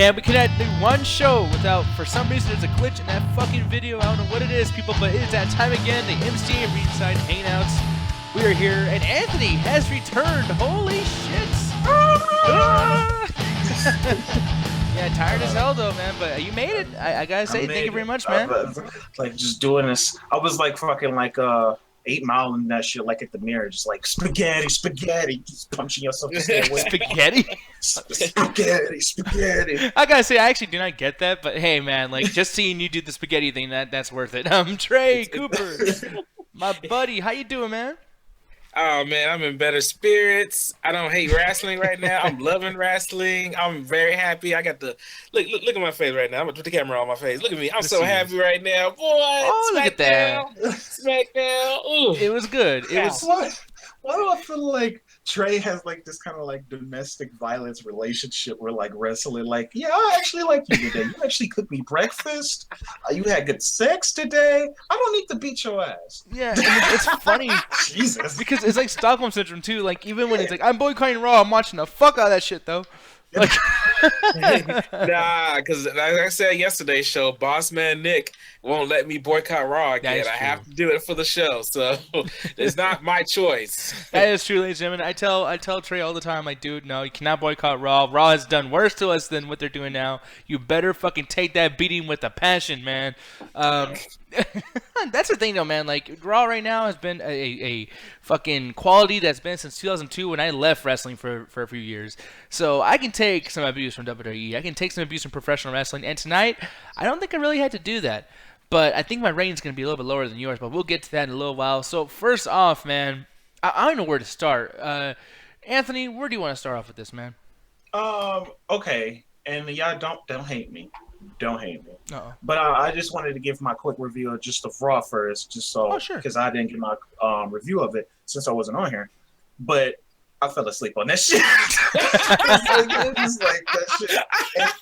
Man, we cannot do one show without, for some reason, there's a glitch in that fucking video. I don't know what it is, people, but it is that time again. The MCA Ringside Hangouts. We are here, and Anthony has returned. Holy shit! Yeah, tired as hell though, man. But you made it. I gotta say, thank you very much, man. Like just doing this, I was like fucking like 8 Mile and that shit, like at the mirror, just like spaghetti, just punching yourself. Spaghetti. Spaghetti. I gotta say, I actually do not get that, but hey, man, like just seeing you do the spaghetti thing, that's worth it. Trey Cooper, my buddy, how you doing, man? Oh man, I'm in better spirits. I don't hate wrestling right now. I'm loving wrestling. I'm very happy. I got the look at my face right now. I'm gonna put the camera on my face. Look at me. I'm so happy right now, boy. Oh, look at that. SmackDown. Ooh. It was good. It was. Why do I feel like Trey has like this kind of like domestic violence relationship where like wrestling, like, yeah, I actually like you today. You actually cooked me breakfast. You had good sex today. I don't need to beat your ass. Yeah, it's funny. Jesus. Because it's like Stockholm Syndrome too. Like even when it's like I'm boycotting Raw, I'm watching the fuck out of that shit though. Like, nah, because like I said yesterday's show, Boss Man Nick won't let me boycott Raw again. I have to do it for the show, so it's not my choice. That is true, ladies and gentlemen. I tell Trey all the time, like, dude, no, you cannot boycott Raw. Raw has done worse to us than what they're doing now. You better fucking take that beating with a passion, man. That's the thing, though, man. Like, Raw right now has been a fucking quality that's been since 2002 when I left wrestling for a few years. So I can take some abuse from WWE. I can take some abuse from professional wrestling. And tonight, I don't think I really had to do that. But I think my rating's going to be a little bit lower than yours. But we'll get to that in a little while. So first off, man, I don't know where to start. Anthony, where do you want to start off with this, man? Okay. And y'all don't hate me. Don't hate me. Uh-oh. But I just wanted to give my quick review of just of Raw first, just so because I didn't get my review of it since I wasn't on here. But I fell asleep on that shit. It was like that shit.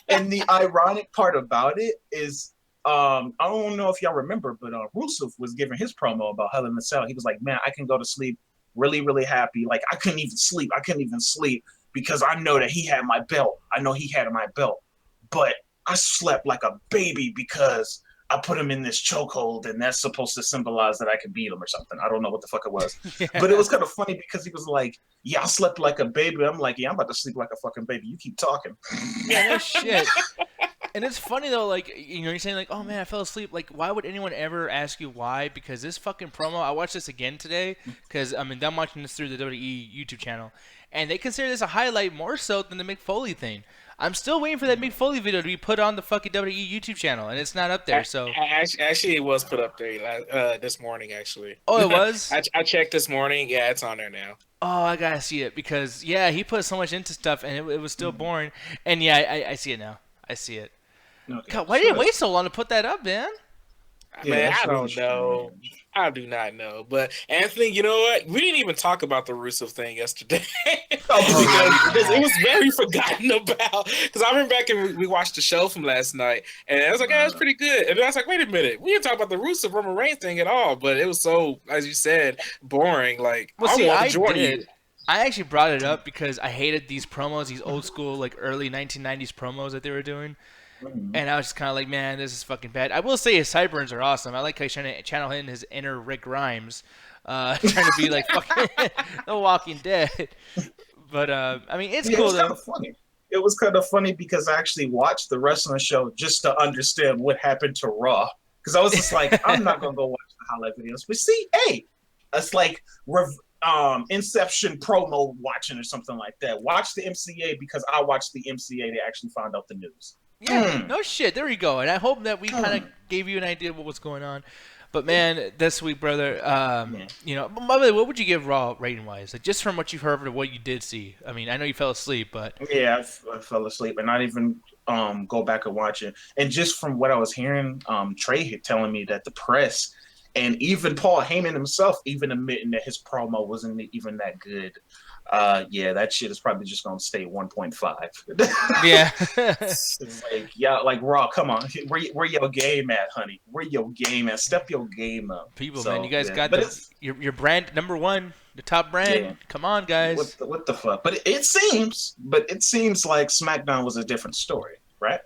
And the ironic part about it is, I don't know if y'all remember, but Rusev was giving his promo about Hell in a Cell. He was like, "Man, I can go to sleep really, really happy. Like I couldn't even sleep. Because I know that he had my belt. I know he had my belt, but I slept like a baby because I put him in this chokehold, and that's supposed to symbolize that I could beat him or something. I don't know what the fuck it was. Yeah. But it was kind of funny because he was like, yeah, I slept like a baby. I'm like, yeah, I'm about to sleep like a fucking baby. You keep talking. Yeah, no shit. And it's funny, though, like, you know, you're saying, like, oh, man, I fell asleep. Like, why would anyone ever ask you why? Because this fucking promo, I watched this again today because, I mean, I'm watching this through the WWE YouTube channel, and they consider this a highlight more so than the Mick Foley thing. I'm still waiting for that Mick Foley video to be put on the fucking WWE YouTube channel, and it's not up there. So actually, it was put up there this morning. Actually, oh, it was. I checked this morning. Yeah, it's on there now. Oh, I gotta see it because he put so much into stuff, and it was still boring. And yeah, I see it now. I see it. Okay. God, why did you wait so long to put that up, man? Man, I don't know. I do not know. But Anthony, you know what? We didn't even talk about the Rusev thing yesterday because it was very forgotten about. Because I remember back and we watched the show from last night, and I was like, "Yeah, it's pretty good." And then I was like, "Wait a minute, we didn't talk about the Rusev Roman Reigns thing at all." But it was so, as you said, boring. Like, well, I actually brought it up because I hated these promos, these old school, like early 1990s promos that they were doing. And I was just kind of like, man, this is fucking bad. I will say his sideburns are awesome. I like how he's trying to channel in his inner Rick Grimes, trying to be like fucking The Walking Dead. But I mean, it's cool though. Funny. It was kind of funny because I actually watched the wrestling show just to understand what happened to Raw. Because I was just like, I'm not gonna go watch the highlight videos. But see, hey, it's like Inception promo watching or something like that. Watch the MCA because I watched the MCA to actually find out the news. Yeah, no shit. There you go. And I hope that we kind of gave you an idea of what was going on. But man, this week, brother, you know. By the way, what would you give Raw rating-wise? Like, just from what you've heard of what you did see. I mean, I know you fell asleep, but yeah, I fell asleep and not even go back and watch it. And just from what I was hearing, Trey telling me that the press and even Paul Heyman himself even admitting that his promo wasn't even that good. Yeah, that shit is probably just gonna stay 1.5. Yeah. It's like, yeah, like Raw, come on, where your game at, honey? Where your game at? Step your game up, people. So, man, you guys got your brand #1, the top brand. Yeah. Come on, guys. What the fuck? But it seems like SmackDown was a different story. right?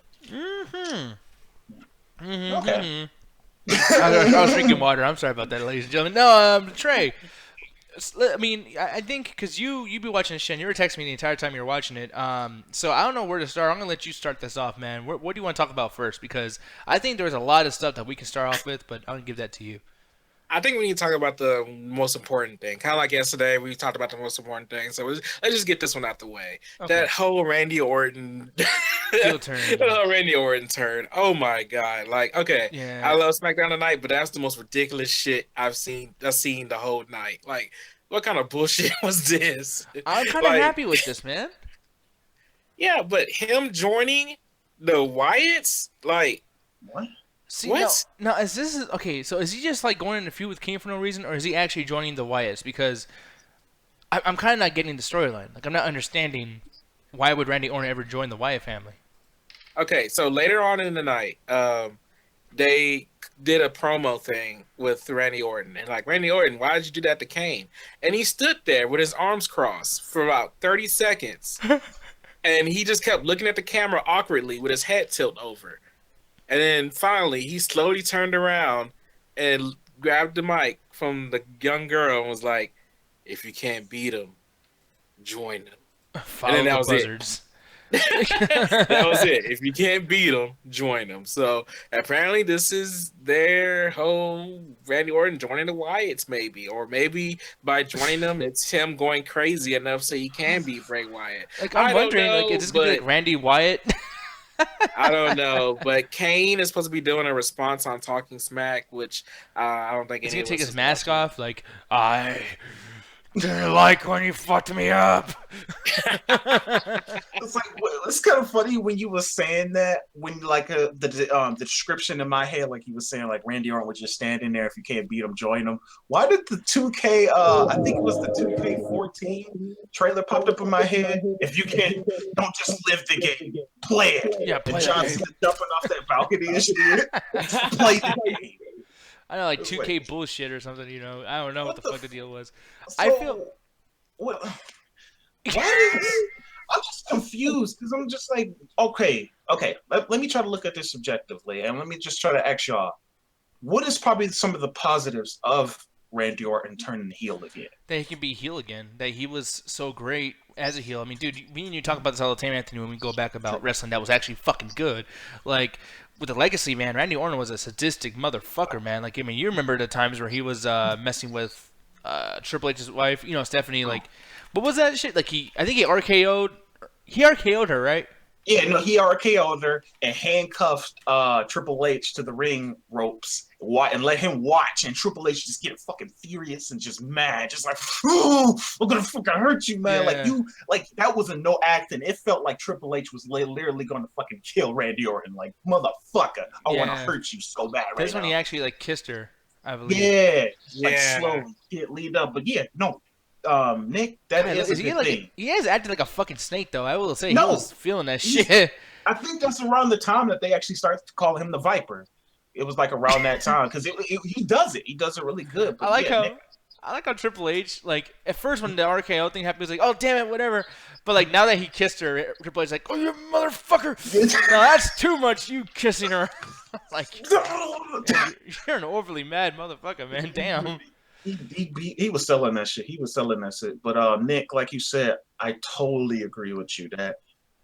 Okay. I was drinking water. I'm sorry about that, ladies and gentlemen. No, Trey. I mean, I think because you be watching this shit, and you were texting me the entire time you were watching it. So I don't know where to start. I'm gonna let you start this off, man. What do you want to talk about first? Because I think there's a lot of stuff that we can start off with, but I'm gonna give that to you. I think we need to talk about the most important thing. Kind of like yesterday, we talked about the most important thing. So let's just get this one out the way. Okay. That whole Randy Orton turn. That whole Randy Orton turn. Oh my god! Like, okay, yeah. I love SmackDown tonight, but that's the most ridiculous shit I've seen the whole night. Like, what kind of bullshit was this? I'm kind of happy with this, man. Yeah, but him joining the Wyatts, like, what? See, what? Now is this okay? So is he just like going in a feud with Kane for no reason, or is he actually joining the Wyatts? Because I'm kind of not getting the storyline. Like, I'm not understanding why would Randy Orton ever join the Wyatt family. Okay, so later on in the night, they did a promo thing with Randy Orton, and like, Randy Orton, why did you do that to Kane? And he stood there with his arms crossed for about 30 seconds, and he just kept looking at the camera awkwardly with his head tilt over. And then finally, he slowly turned around and grabbed the mic from the young girl and was like, "If you can't beat him, join him." Follow and then that was buzzards. It. That was it. If you can't beat him, join him. So apparently, this is their whole Randy Orton joining the Wyatts, maybe, or maybe by joining them, it's him going crazy enough so he can beat Bray Wyatt. Like, I'm wondering, like, is this gonna be like Randy Wyatt? I don't know, but Kane is supposed to be doing a response on Talking Smack, which I don't think. He's gonna take his mask off, like, I didn't like when you fucked me up. It's like, it's kind of funny when you were saying that, when like the description in my head, like you were saying, like Randy Orton was just standing there. If you can't beat him, join him. Why did the 2K? I think it was the 2K14 trailer popped up in my head. If you can't, don't just live the game, play it. Yeah, play and John Cena jumping off that balcony and shit. Play the game. I know, like 2K bullshit or something, you know. I don't know what the fuck the deal was. So, I feel. What? Why I'm just confused because I'm just like, okay. Let me try to look at this objectively, and let me just try to ask y'all, what is probably some of the positives of Randy Orton turning heel again? That he can be heel again. That he was so great as a heel. I mean, dude, me and you talk about this all the time, Anthony, when we go back about wrestling that was actually fucking good. Like, with the legacy, man, Randy Orton was a sadistic motherfucker, man. Like, I mean, you remember the times where he was messing with Triple H's wife, you know, Stephanie. Like, what was that shit? Like, I think he RKO'd her, right? Yeah, no, he RKO'd her and handcuffed Triple H to the ring ropes and let him watch. And Triple H just get fucking furious and just mad, just like, "Ooh, I'm gonna fucking hurt you, man!" Yeah. Like that wasn't no acting. It felt like Triple H was literally gonna fucking kill Randy Orton. Like, motherfucker, I want to hurt you so bad right now. That's when he actually like kissed her, I believe. Yeah, like slowly lead up, but yeah, no. Nick, that is a good thing. He has acted like a fucking snake, though. I will say, he was feeling that shit. I think that's around the time that they actually started to call him the Viper. It was like around that time because he does it. He does it really good. But I like how Triple H, like, at first when the RKO thing happened, he was like, "Oh, damn it, whatever." But like now that he kissed her, Triple H's like, "Oh, you motherfucker! No, that's too much. You kissing her." Like, you're an overly mad motherfucker, man. Damn. He was selling that shit. But Nick, like you said, I totally agree with you that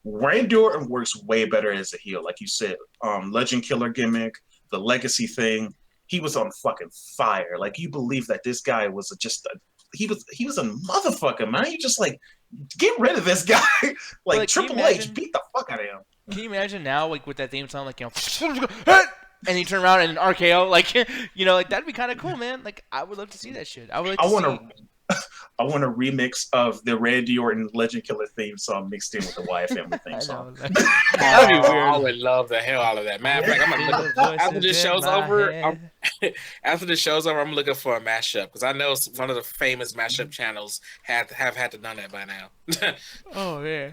Randy Orton works way better as a heel. Like you said, Legend Killer gimmick, the legacy thing, he was on fucking fire. Like, you believe that this guy was he was a motherfucker, man. You just like, get rid of this guy. like Triple H beat the fuck out of him. Can you imagine now, like, with that theme song, like, you know, and he turn around and an RKO, like, you know, like, that'd be kind of cool, man. Like, I would love to see that shit. I want a remix of the Randy Orton Legend Killer theme song mixed in with the Wyatt family theme song. That'd be weird. I would love the hell out of that. Matter of fact, I'm gonna look after this show's over. After the show's over, I'm looking for a mashup because I know one of the famous mashup channels have had to done that by now. Oh yeah,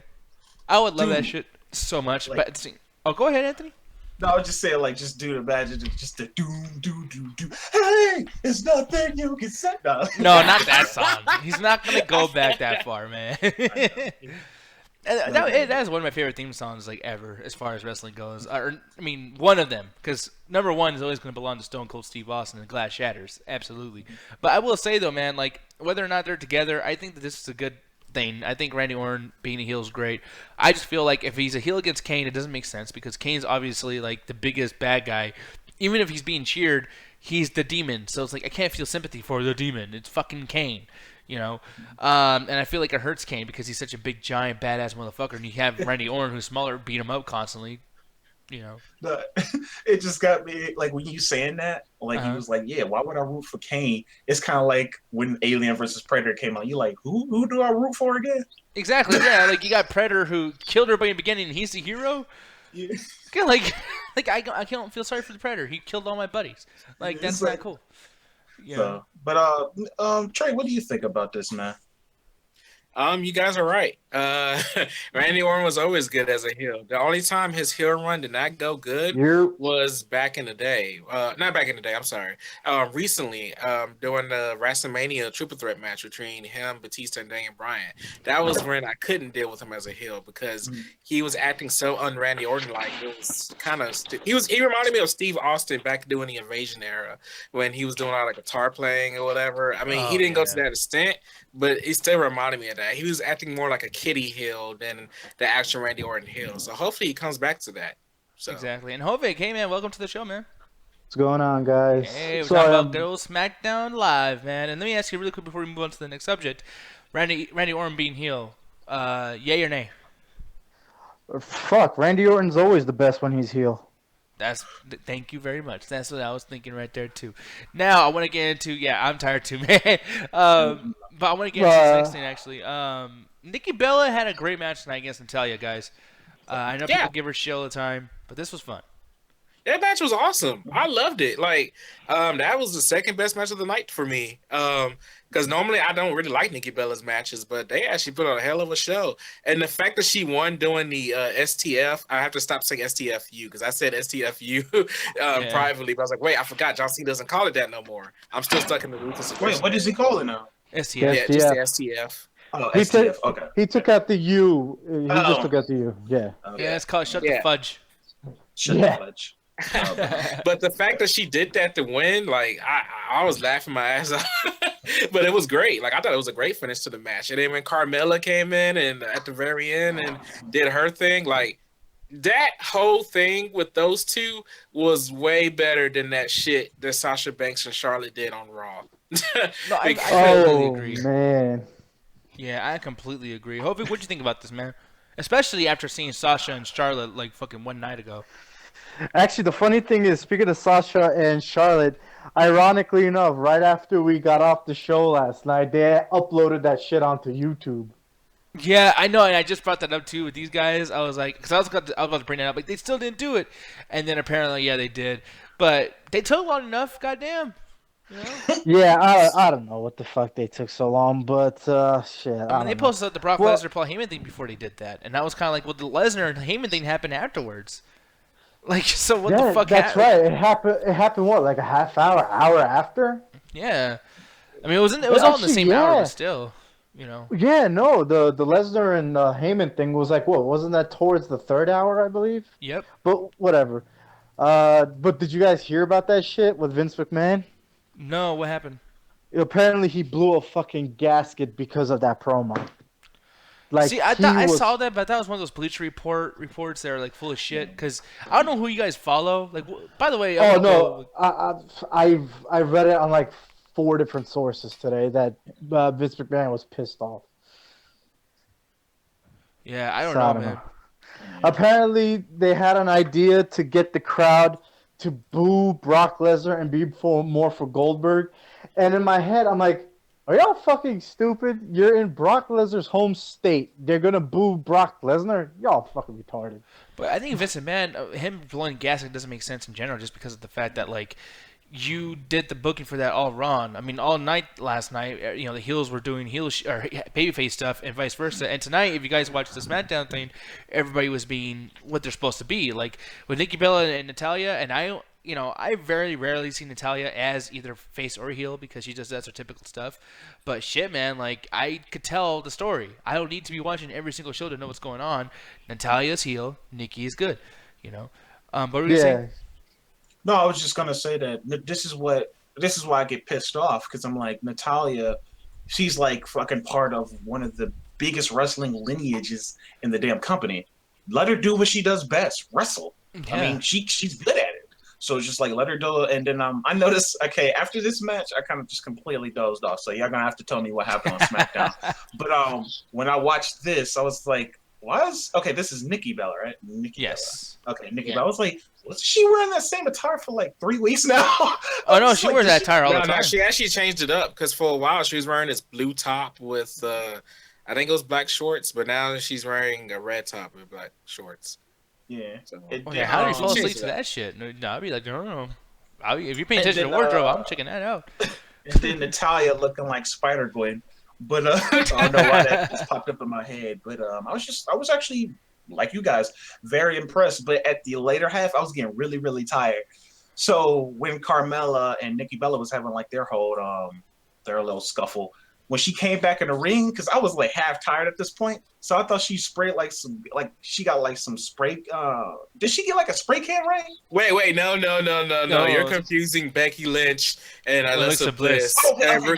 I would love that shit so much. Like, but go ahead, Anthony. No, I was just saying, like, just dude, imagine just the doom. Hey, it's nothing you can say. No, not that song. He's not gonna go back that far, man. That's one of my favorite theme songs like ever as far as wrestling goes. One of them, because number one is always going to belong to Stone Cold Steve Austin and Glass Shatters, absolutely. But I will say though, man, like whether or not they're together, I think that this is a good thing. I think Randy Orton being a heel is great. I just feel like if he's a heel against Kane, it doesn't make sense because Kane's obviously like the biggest bad guy. Even if he's being cheered, he's the demon. So it's like I can't feel sympathy for the demon. It's fucking Kane. And I feel like it hurts Kane because he's such a big, giant, badass motherfucker, and you have Randy Orton, who's smaller, beat him up constantly. It just got me like when you saying that, like he was like, yeah, why would I root for Kane? It's kind of like when Alien versus Predator came out. You like, who do I root for again? Exactly, yeah. Like you got Predator who killed everybody in the beginning, and he's the hero. Yeah. Like I can't feel sorry for the Predator. He killed all my buddies. Like that's not cool. Yeah. So, but Trey, what do you think about this, man? You guys are right. Randy Orton was always good as a heel. The only time his heel run did not go good was back in the day. Not back in the day, I'm sorry. Recently, during the WrestleMania triple threat match between him, Batista, and Daniel Bryan. That was when I couldn't deal with him as a heel because he was acting so un-Randy Orton-like. It was kind of he reminded me of Steve Austin back during the Invasion era when he was doing all like guitar playing or whatever. I mean, he didn't go to that extent, but he still reminded me of that. He was acting more like a kiddie heel than the actual Randy Orton heel. So hopefully he comes back to that. So. Exactly. And Hovig, hey man, welcome to the show, man. What's going on, guys? Hey, we're talking about Girls SmackDown Live, man. And let me ask you really quick before we move on to the next subject. Randy Orton being heel, yay or nay? Fuck, Randy Orton's always the best when he's heel. Thank you very much. That's what I was thinking right there too. Now I want to get into I'm tired too, man. But I want to get into this next thing actually. Nikki Bella had a great match tonight against Natalya, guys. I know people give her shit all the time, but this was fun. That match was awesome. I loved it. Like, that was the second best match of the night for me. Because normally I don't really like Nikki Bella's matches, but they actually put on a hell of a show. And the fact that she won doing the STF, I have to stop saying STFU because I said STFU privately. But I was like, wait, I forgot. John Cena doesn't call it that no more. I'm still stuck in the ruthless. Wait, what does he call it now? STF. Yeah, just the STF. Oh, STF. Okay. He took out the U. He just took out the U. Yeah. Okay. Yeah, it's called Shut the Fudge. Shut the Fudge. But the fact that she did that to win, like I was laughing my ass off. But it was great. Like I thought it was a great finish to the match. And then when Carmella came in and at the very end and did her thing, like that whole thing with those two was way better than that shit that Sasha Banks and Charlotte did on Raw. No, I completely agree. Man. Yeah, I completely agree. Hovig, what'd you think about this, man? Especially after seeing Sasha and Charlotte like fucking one night ago. Actually, the funny thing is, speaking of Sasha and Charlotte, ironically enough, right after we got off the show last night, they uploaded that shit onto YouTube. Yeah, I know, and I just brought that up too with these guys. I was like, because I was about to bring that up, like they still didn't do it, and then apparently, yeah, they did, but they took long enough, goddamn. You know? Yeah, I don't know what the fuck they took so long, but shit. I mean, they posted the Brock Lesnar Paul Heyman thing before they did that, and that was kind of like, well, the Lesnar and Heyman thing happened afterwards. Like, so what the fuck happened? That's right. It happened what, like a half hour after? Yeah. I mean, it was all in the same hour, but still, you know. Yeah, no, the Lesnar and Heyman thing was like, what, wasn't that towards the third hour, I believe? Yep. But whatever. But did you guys hear about that shit with Vince McMahon? No, what happened? Apparently he blew a fucking gasket because of that promo. Like, see, I saw that, but that was one of those Bleacher reports that are like full of shit. Because I don't know who you guys follow. Like, by the way, I've read it on like 4 different sources today that Vince McMahon was pissed off. Yeah, I don't know, man. Apparently, they had an idea to get the crowd to boo Brock Lesnar and be more for Goldberg, and in my head, I'm like, are y'all fucking stupid? You're in Brock Lesnar's home state. They're going to boo Brock Lesnar? Y'all fucking retarded. But I think Vince McMahon, him blowing gasket doesn't make sense in general just because of the fact that, like, you did the booking for that all wrong. I mean, all night last night, you know, the heels were doing babyface stuff and vice versa. And tonight, if you guys watched the SmackDown thing, everybody was being what they're supposed to be. Like, with Nikki Bella and Natalya, and I very rarely see Natalya as either face or heel because she just does her typical stuff. But shit, man, like I could tell the story. I don't need to be watching every single show to know what's going on. Natalya's heel, Nikki is good. But what were you saying? No, I was just gonna say that this is why I get pissed off because I'm like Natalya, she's like fucking part of one of the biggest wrestling lineages in the damn company. Let her do what she does best, wrestle. Yeah. I mean, she's good at it. So it's just like let her do it. And then I noticed, okay, after this match, I kind of just completely dozed off. So y'all gonna have to tell me what happened on SmackDown. But when I watched this, I was like, this is Nikki Bella, right? Nikki yes. Bella. Okay, Nikki Bella. I was like, was she wearing that same attire for like 3 weeks now? Oh no, she wears that attire all the time. No, she actually changed it up because for a while she was wearing this blue top with I think it was black shorts, but now she's wearing a red top with black shorts. Yeah. So, how do you fall asleep to that shit? No, I'd be like, no. If you're paying attention to wardrobe, I'm checking that out. And then Natalya looking like Spider-Gwen. But I don't know why that just popped up in my head. But I was actually, like you guys, very impressed. But at the later half, I was getting really, really tired. So when Carmella and Nikki Bella was having like their little scuffle, when she came back in the ring, because I was like half tired at this point, so I thought she sprayed she got like some spray. Did she get like a spray can ring? Wait, no. You're confusing Becky Lynch and Alexa Bliss. And we're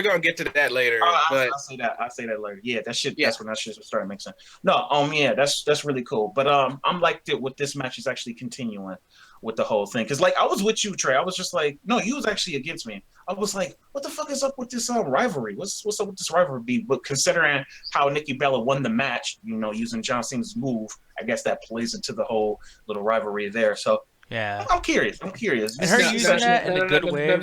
gonna get to that later. I'll say that later. Yeah, that shit. Yeah. That's when that shit started to make sense. No, yeah, that's really cool. But I'm like with this match is actually continuing with the whole thing because like I was with you, Trey. I was just like, no, you was actually against me. I was like, what the fuck is up with this rivalry? What's up with this rivalry? But considering how Nikki Bella won the match, using John Cena's move, I guess that plays into the whole little rivalry there. So yeah, I'm curious. And her using that in a good way.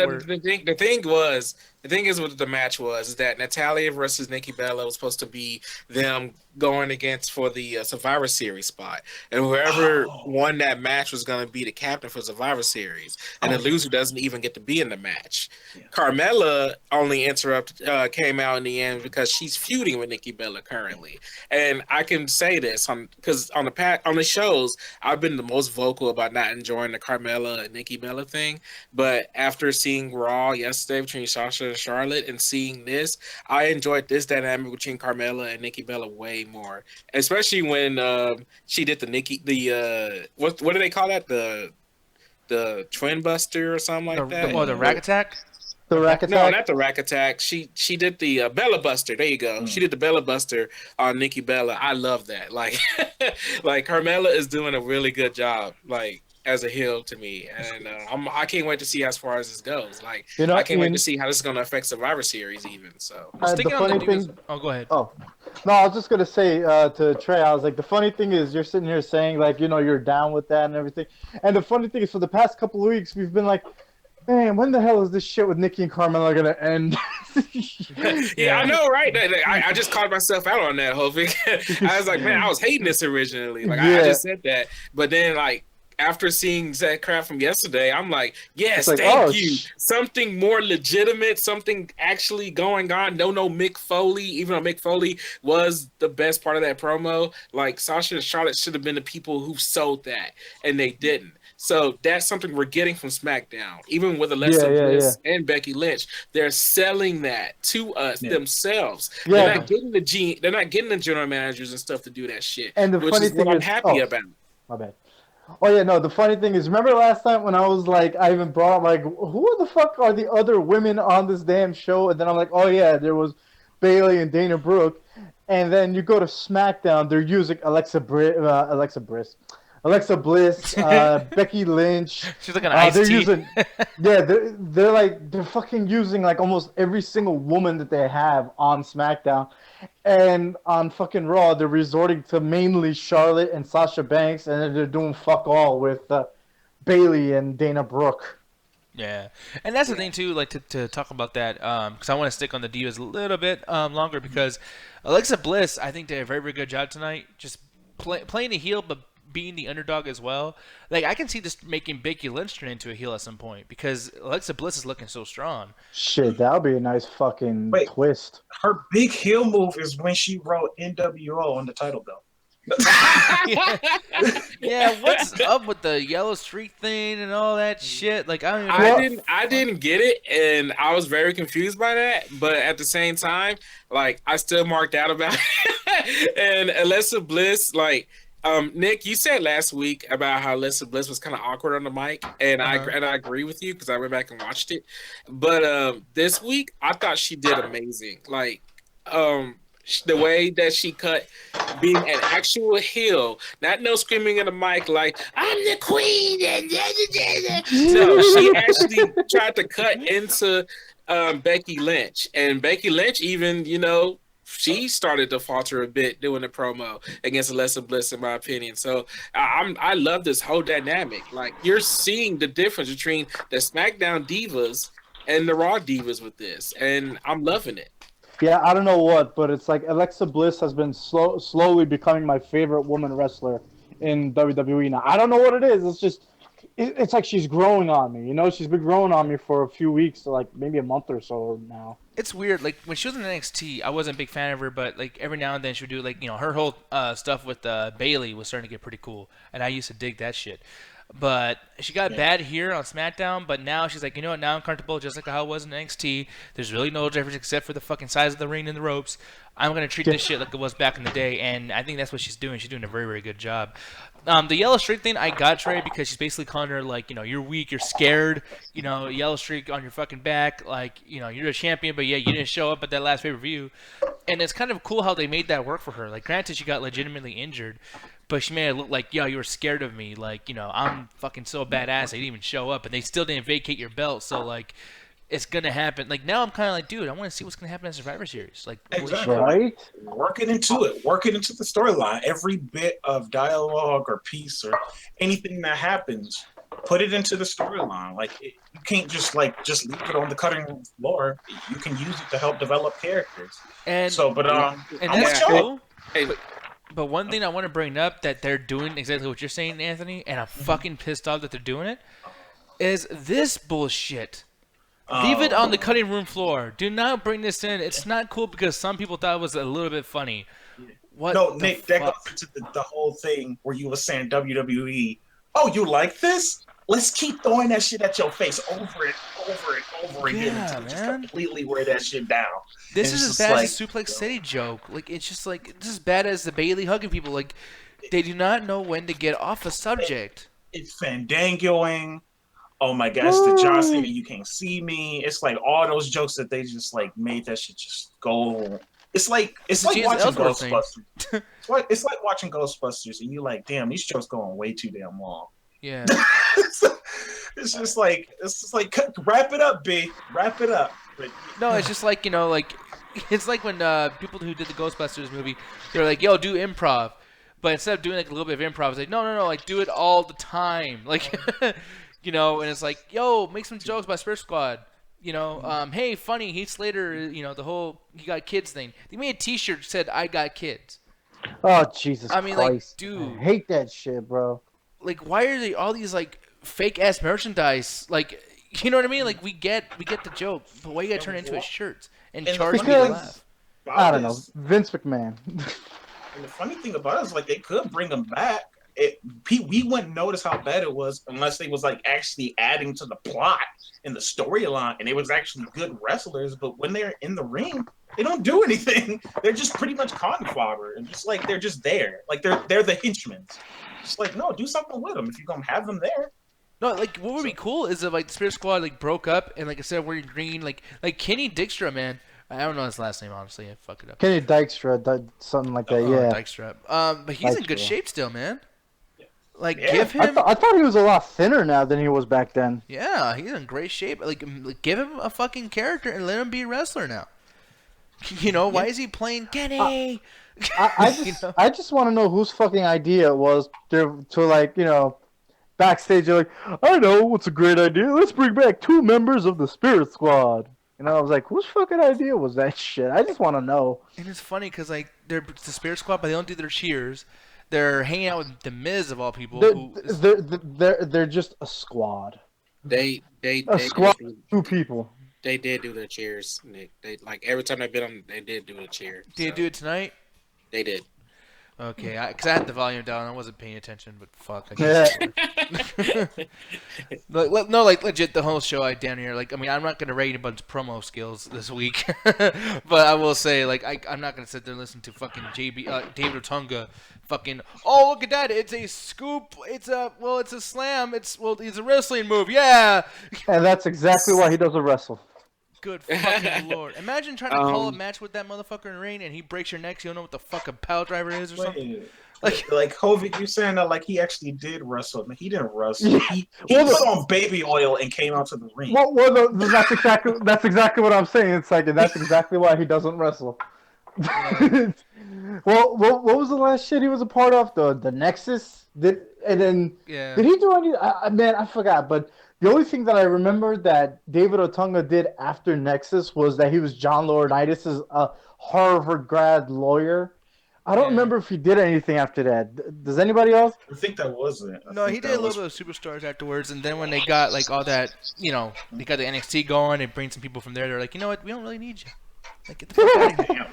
The thing is what the match was is that Natalya versus Nikki Bella was supposed to be them going against for the Survivor Series spot. And whoever won that match was going to be the captain for Survivor Series. And the loser doesn't even get to be in the match. Yeah. Carmella only came out in the end because she's feuding with Nikki Bella currently. And I can say this because on the shows, I've been the most vocal about not enjoying the Carmella and Nikki Bella thing. But after seeing Raw yesterday between Sasha and Charlotte and seeing this, I enjoyed this dynamic between Carmella and Nikki Bella way more, especially when she did what do they call that, the Twin Buster or something like that? The Rack Attack. The Rack Attack. No, not the Rack Attack. She did the Bella Buster. There you go. She did the Bella Buster on Nikki Bella. I love that. Like Carmella is doing a really good job. Like as a heel to me, and I can't wait to see as far as this goes. Like I can't wait to see how this is going to affect Survivor Series even. So the funny thing. Oh, go ahead. Oh, no, I was just gonna say to Trey, I was like, the funny thing is you're sitting here saying like you're down with that and everything, and the funny thing is for the past couple of weeks we've been like, man, when the hell is this shit with Nikki and Carmella gonna end? Yeah, I know, right? I just called myself out on that whole thing. I was like, man, I was hating this originally. Like I just said that, but then like. After seeing that crap from yesterday, I'm like, yes, thank you. Something more legitimate, something actually going on. No Mick Foley, even though Mick Foley was the best part of that promo. Like, Sasha and Charlotte should have been the people who sold that, and they didn't. So that's something we're getting from SmackDown. Even with Alexa Bliss and Becky Lynch, they're selling that to us themselves. Yeah. They're not getting the general managers and stuff to do that shit, and which is what I'm happy about. My bad. Oh yeah, no. The funny thing is, remember last time when I was like, I even brought up like, who the fuck are the other women on this damn show? And then I'm like, oh yeah, there was Bayley and Dana Brooke. And then you go to SmackDown, they're using Alexa Bliss, Becky Lynch. She's like an ice they're using, they're fucking using like almost every single woman that they have on SmackDown. And on fucking Raw, they're resorting to mainly Charlotte and Sasha Banks, and then they're doing fuck all with Bayley and Dana Brooke. Yeah, and that's the thing too. Like to talk about that, because I want to stick on the Divas a little bit longer. Because Alexa Bliss, I think did a very, very good job tonight, just playing a heel, but being the underdog as well. Like I can see this making Becky Lynch turn into a heel at some point because Alexa Bliss is looking so strong. Shit, that would be a nice fucking twist. Her big heel move is when she wrote NWO on the title belt. Yeah, what's up with the yellow streak thing and all that shit? Like, I didn't get it, and I was very confused by that. But at the same time, like, I still marked out about it. And Alexa Bliss, like, Nick, you said last week about how Alexa Bliss was kind of awkward on the mic, and I agree with you because I went back and watched it. But this week, I thought she did amazing. Like, the way that she cut being an actual heel, not no screaming in the mic like I'm the queen. No, she actually tried to cut into Becky Lynch, and Becky Lynch even, she started to falter a bit doing the promo against Alexa Bliss, in my opinion. So I love this whole dynamic. Like, you're seeing the difference between the SmackDown divas and the Raw divas with this, and I'm loving it. Yeah, I don't know what, but it's like Alexa Bliss has been slowly becoming my favorite woman wrestler in WWE now. I don't know what it is. It's just, it's like she's growing on me. She's been growing on me for a few weeks, like maybe a month or so now. It's weird. Like, when she was in NXT, I wasn't a big fan of her, but like every now and then she would do like, her whole stuff with Bayley was starting to get pretty cool, and I used to dig that shit. But she got bad here on SmackDown, but now she's like, you know what, now I'm comfortable just like how it was in NXT. There's really no difference except for the fucking size of the ring and the ropes. I'm going to treat this shit like it was back in the day, and I think that's what she's doing. She's doing a very, very good job. The yellow streak thing, I got Trey because she's basically calling her like, you're weak, you're scared, yellow streak on your fucking back, like, you're a champion, but yeah, you didn't show up at that last pay-per-view. And it's kind of cool how they made that work for her. Like, granted, she got legitimately injured, but she made it look like, yo, you were scared of me. Like, I'm fucking so badass, I didn't even show up, and they still didn't vacate your belt, so, like, it's going to happen. Like, now I'm kind of like, dude, I want to see what's going to happen in Survivor Series. Like, exactly. Right? Work it into it. Work it into the storyline. Every bit of dialogue or piece or anything that happens, put it into the storyline. Like, you can't just leave it on the cutting room floor. You can use it to help develop characters. And so, but and that's cool. But one thing I want to bring up that they're doing exactly what you're saying, Anthony, and I'm fucking pissed off that they're doing it, is this bullshit. Leave it on the cutting room floor. Do not bring this in. It's not cool because some people thought it was a little bit funny. What? No, Nick, that goes into the whole thing where you were saying WWE. Oh, you like this? Let's keep throwing that shit at your face over and over again until you just completely wear that shit down. This is as bad as the Suplex City joke. Like, it's just like, this is as bad as the Bayley hugging people. Like, they do not know when to get off a subject. It's fandangoing. Oh my gosh, the John Cena, you can't see me. It's like all those jokes that they just like made that shit just go. It's like watching Ghostbusters. It's like watching Ghostbusters, and you're like, damn, these jokes going way too damn long. Yeah. It's just like wrap it up, B. Wrap it up. But, no, it's just like, it's like when people who did the Ghostbusters movie, they're like, yo, do improv. But instead of doing like a little bit of improv, it's like, no, like do it all the time. Like, and it's like, yo, make some jokes about Spirit Squad. Hey, funny, Heath Slater, the whole he got kids thing. They made a T-shirt that said, I got kids. Oh, Jesus Christ. I mean, like, dude. I hate that shit, bro. Like, why are they all these, like, fake-ass merchandise? Like, you know what I mean? Like, we get the joke, but why you gotta turn it into a shirt and charge me to laugh? I don't know. Vince McMahon. And the funny thing about it is, like, they could bring him back. We wouldn't notice how bad it was unless they was, like, actually adding to the plot and the storyline, and it was actually good wrestlers. But when they're in the ring, they don't do anything. They're just pretty much cotton fodder, and just, like, they're just there. Like, they're the henchmen. Just like, no, do something with them if you're gonna have them there. No, like, what would be cool is if, like, the Spirit Squad, like, broke up and, like, instead of wearing green, like Kenny Dykstra, man. I don't know his last name, honestly. I fuck it up. Kenny Dykstra, something like that, yeah. Dykstra. But he's in good shape still, man. Like, give him... I thought he was a lot thinner now than he was back then. Yeah, he's in great shape. Like, give him a fucking character and let him be a wrestler now. Why is he playing Kenny? I just want to know whose fucking idea it was to like, backstage, they're like, I know what's a great idea. Let's bring back 2 members of the Spirit Squad. And I was like, whose fucking idea was that shit? I just want to know. And it's funny because, like, they're the Spirit Squad, but they don't do their cheers. They're hanging out with The Miz, of all people. They're just a squad. They squad of 2 people. They did do their cheers, Nick. They, like, every time they've been on, they did do a cheer. Did they do it tonight? They did. Okay, because I had the volume down. I wasn't paying attention, but fuck. I guess no, like legit, the whole show I down here. Like, I mean, I'm not gonna rate a bunch of promo skills this week, but I will say, like, I'm not gonna sit there and listen to fucking David Otunga, fucking. Oh, look at that! It's a scoop. It's a slam. It's a wrestling move. Yeah. And that's exactly why he doesn't wrestle. Good fucking lord! Imagine trying to call a match with that motherfucker in the ring, and he breaks your neck. So you don't know what the fuck a power driver is or something. Like Hovik, you saying that like he actually did wrestle? He didn't wrestle. He put on baby oil and came out to the ring. Well, that's exactly what I'm saying. It's like that's exactly why he doesn't wrestle. Well, what was the last shit he was a part of? The Nexus. Did he do any? Man, I forgot. But the only thing that I remember that David Otunga did after Nexus was that he was John Laurinaitis' Harvard grad lawyer. I don't remember if he did anything after that. Does anybody else? I think that was it. No, he did a little bit of Superstars afterwards, and then when they got like all that, they got the NXT going and bring some people from there. They're like, you know what, we don't really need you. Like, get the fuck out of here.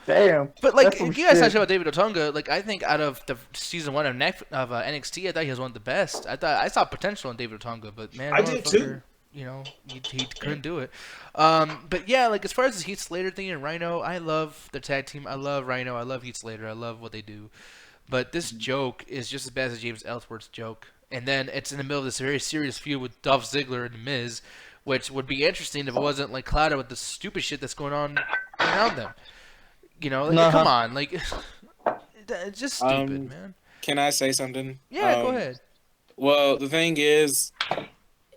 Damn. But like, you guys talked about David Otunga. Like, I think out of the season 1 of NXT, I thought he was one of the best. I saw potential in David Otunga, but man, I did too. He couldn't do it. But yeah, like as far as the Heath Slater thing and Rhino, I love the tag team. I love Rhino. I love Heath Slater. I love what they do. But this joke is just as bad as James Ellsworth's joke. And then it's in the middle of this very serious feud with Dolph Ziggler and The Miz, which would be interesting if it wasn't like clouded with the stupid shit that's going on around them. Come on, like it's just stupid, man. Can I say something? Yeah, go ahead. Well, the thing is,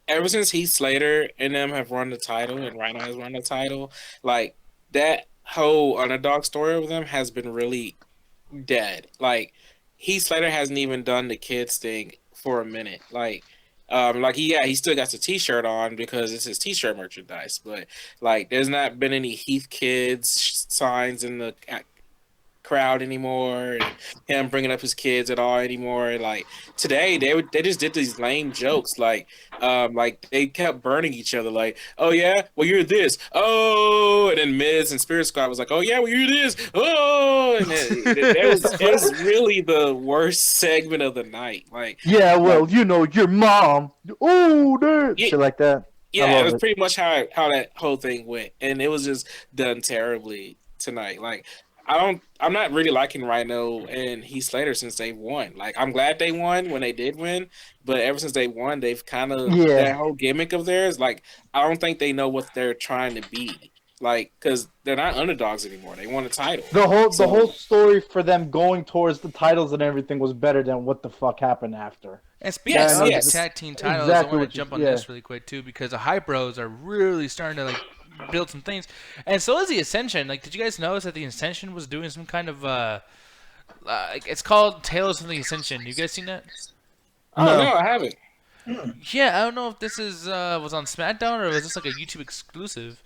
ever since Heath Slater and them have won the title and Rhino has won the title, like that whole underdog story of them has been really dead. Like Heath Slater hasn't even done the kids thing for a minute. He still got the T-shirt on because it's his T-shirt merchandise, but like there's not been any Heath Kids signs in the crowd anymore, and him bringing up his kids at all anymore. Like today, they just did these lame jokes, like they kept burning each other. Like, oh yeah, well you're this, oh, and then Miz and Spirit Squad was like, oh yeah, well you're this, oh, and it was really the worst segment of the night. Like, yeah, well, your mom, oh, dude, shit like that. Yeah, it was pretty much how that whole thing went, and it was just done terribly tonight. Like, I'm not really liking Rhino and Heath Slater since they won. Like, I'm glad they won when they did win, but ever since they won, they've kind of that whole gimmick of theirs. Like, I don't think they know what they're trying to be. Like, because they're not underdogs anymore. They won a title. The whole story for them going towards the titles and everything was better than what the fuck happened after. And speaking of the tag team titles, I want to jump on this really quick too, because the Hype Bros are really starting to like build some things, and so is the Ascension. Like, did you guys notice that the Ascension was doing some kind of it's called Tales of the Ascension? You guys seen that? Oh no, I haven't. Yeah, I don't know if this is was on SmackDown or was this like a YouTube exclusive.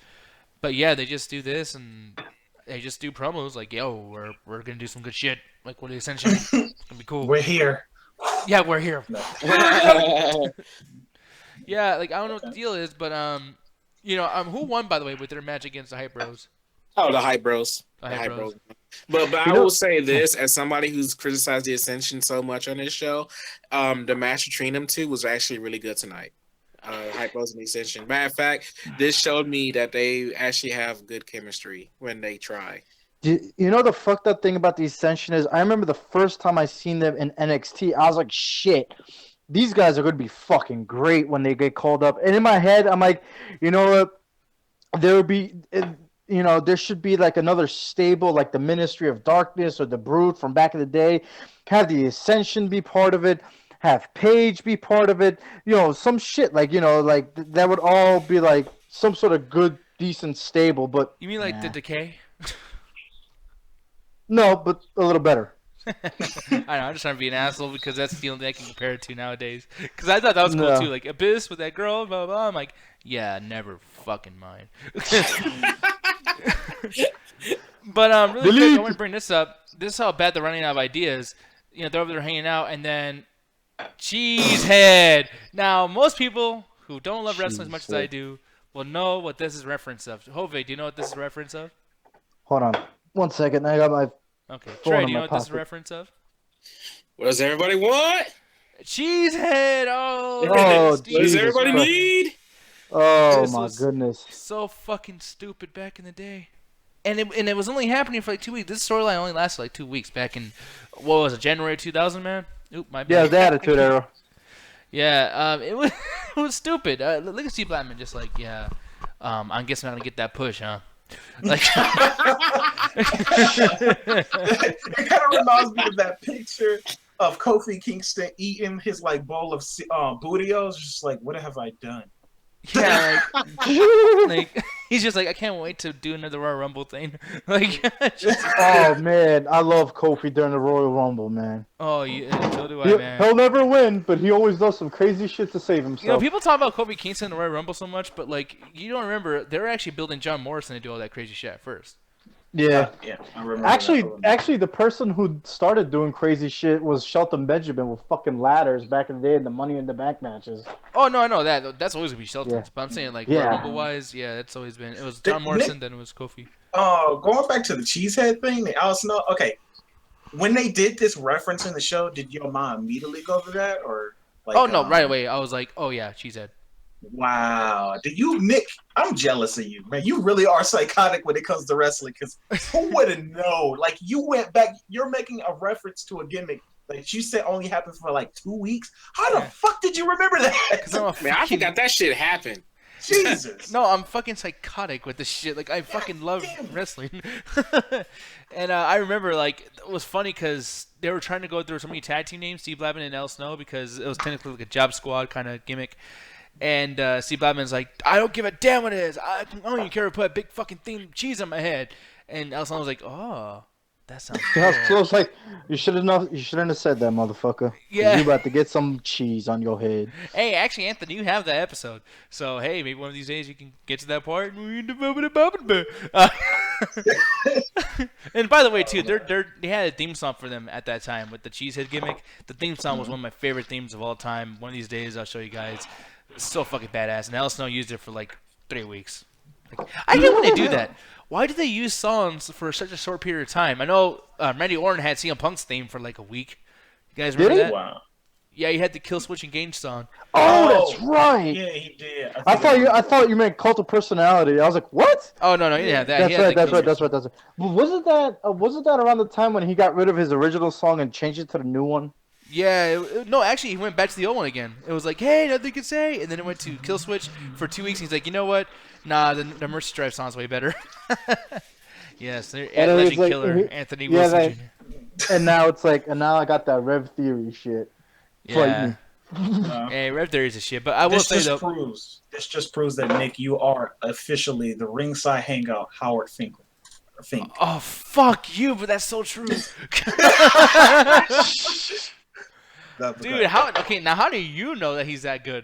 But yeah, they just do this and they just do promos like, yo, we're gonna do some good shit. Like, what the Ascension? It's gonna be cool. We're here. Yeah, we're here. Yeah, like I don't know what the deal is, but who won by the way with their match against the Hype Bros? Oh, the Hype Bros. The Hype Bros. But I will say this, as somebody who's criticized the Ascension so much on this show, the match between them two was actually really good tonight. Hype Bros and the Ascension. Matter of fact, this showed me that they actually have good chemistry when they try. You know the fucked up thing about the Ascension is, I remember the first time I seen them in NXT, I was like, shit, these guys are going to be fucking great when they get called up. And in my head, I'm like, you know what, there would be, there should be like another stable, like the Ministry of Darkness or the Brood from back in the day, have the Ascension be part of it, have Paige be part of it, some shit like, like that would all be like some sort of good, decent stable. But you mean like the Decay? No, but a little better. I know, I'm just trying to be an asshole because that's the only thing I can compare it to nowadays. Because I thought that was cool too, like Abyss with that girl, blah, blah, blah. I'm like, yeah, never fucking mind. But really quick, I want to bring this up. This is how bad they're running out of ideas. They're over there hanging out, and then Cheesehead. Now, most people who don't love wrestling as much as I do will know what this is reference of. Jose, do you know what this is reference of? Hold on. 1 second. I got my Okay, Trey, do you know what this is a reference of? What does everybody want? Cheesehead! Oh, what does everybody need? Oh my goodness! So fucking stupid back in the day, and it was only happening for like 2 weeks. This storyline only lasted like 2 weeks back in what was it, January 2000, man? Oop, my bad. Yeah, the Attitude Era. Yeah, it was it was stupid. Look at Steve Blackman, just like I'm guessing I'm gonna get that push, huh? Like, it kind of reminds me of that picture of Kofi Kingston eating his like bowl of Booty-O's, just like, what have I done? Yeah, like he's just like, I can't wait to do another Royal Rumble thing. Like, oh man, I love Kofi during the Royal Rumble, man. Oh yeah, so do I, man. He'll never win, but he always does some crazy shit to save himself. You know, people talk about Kofi Kingston in the Royal Rumble so much, but like, you don't remember they were actually building John Morrison to do all that crazy shit at first. Yeah, I remember. Actually, the person who started doing crazy shit was Shelton Benjamin with fucking ladders back in the day in the Money in the Bank matches. Oh no, I know that. That's always gonna be Shelton. Yeah. But I'm saying like Royal Rumble wise, yeah, that's always been. It was John Morrison, then it was Kofi. Going back to the Cheesehead thing, the Al Snow. Okay, when they did this reference in the show, did your mom immediately go to that, or? Like, oh no, right away. I was like, oh yeah, Cheesehead. Wow. Nick, I'm jealous of you, man. You really are psychotic when it comes to wrestling, because who would have known? Like, you went back, you're making a reference to a gimmick that you said only happened for like 2 weeks. How the fuck did you remember that? Man, I forgot that shit happened. Jesus. No, I'm fucking psychotic with this shit. Like, I fucking love wrestling. And I remember, like, it was funny because they were trying to go through so many tag team names, Steve Blackman and El Snow, because it was technically like a job squad kind of gimmick. And Steve Blackman's like, I don't give a damn what it is. I don't even care to put a big fucking thing cheese on my head. And El Snow was like, oh, that sounds cool. So I was like, you shouldn't have said that, motherfucker. Yeah. You about to get some cheese on your head. Hey, actually, Anthony, you have that episode. So, hey, maybe one of these days you can get to that part. And by the way, too, they had a theme song for them at that time with the Cheesehead gimmick. The theme song was one of my favorite themes of all time. One of these days, I'll show you guys. It's so fucking badass. And Al Snow used it for like 3 weeks. Like, I get when they do that. Why do they use songs for such a short period of time? I know Randy Orton had CM Punk's theme for like a week. You guys remember that? Wow. Yeah, he had the Kill Switch Engage song. Oh, that's right. Yeah, he did. I thought you meant Cult of Personality. I was like, what? Oh no, he didn't have that. That's right. Wasn't that around the time when he got rid of his original song and changed it to the new one? Yeah, no, actually, he went back to the old one again. It was like, hey, nothing to say. And then it went to Kill Switch for 2 weeks. And he's like, you know what? Nah, the Mercy Drive song's way better. Yes, Legend like, Killer, Anthony Wilson Jr. And now it's like, and now I got that Rev Theory shit. Yeah. Hey, Rev Theory's a shit. But I will say, though. This just proves that, Nick, you are officially the Ringside Hangout Howard Finkel. Oh, fuck you, but that's so true. Dude, how do you know that he's that good?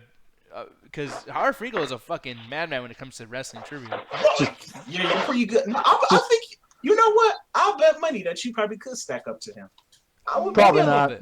Because Howard Finkel is a fucking madman when it comes to wrestling trivia. You're pretty good. I think, you know what? I'll bet money that you probably could stack up to him. I would probably not.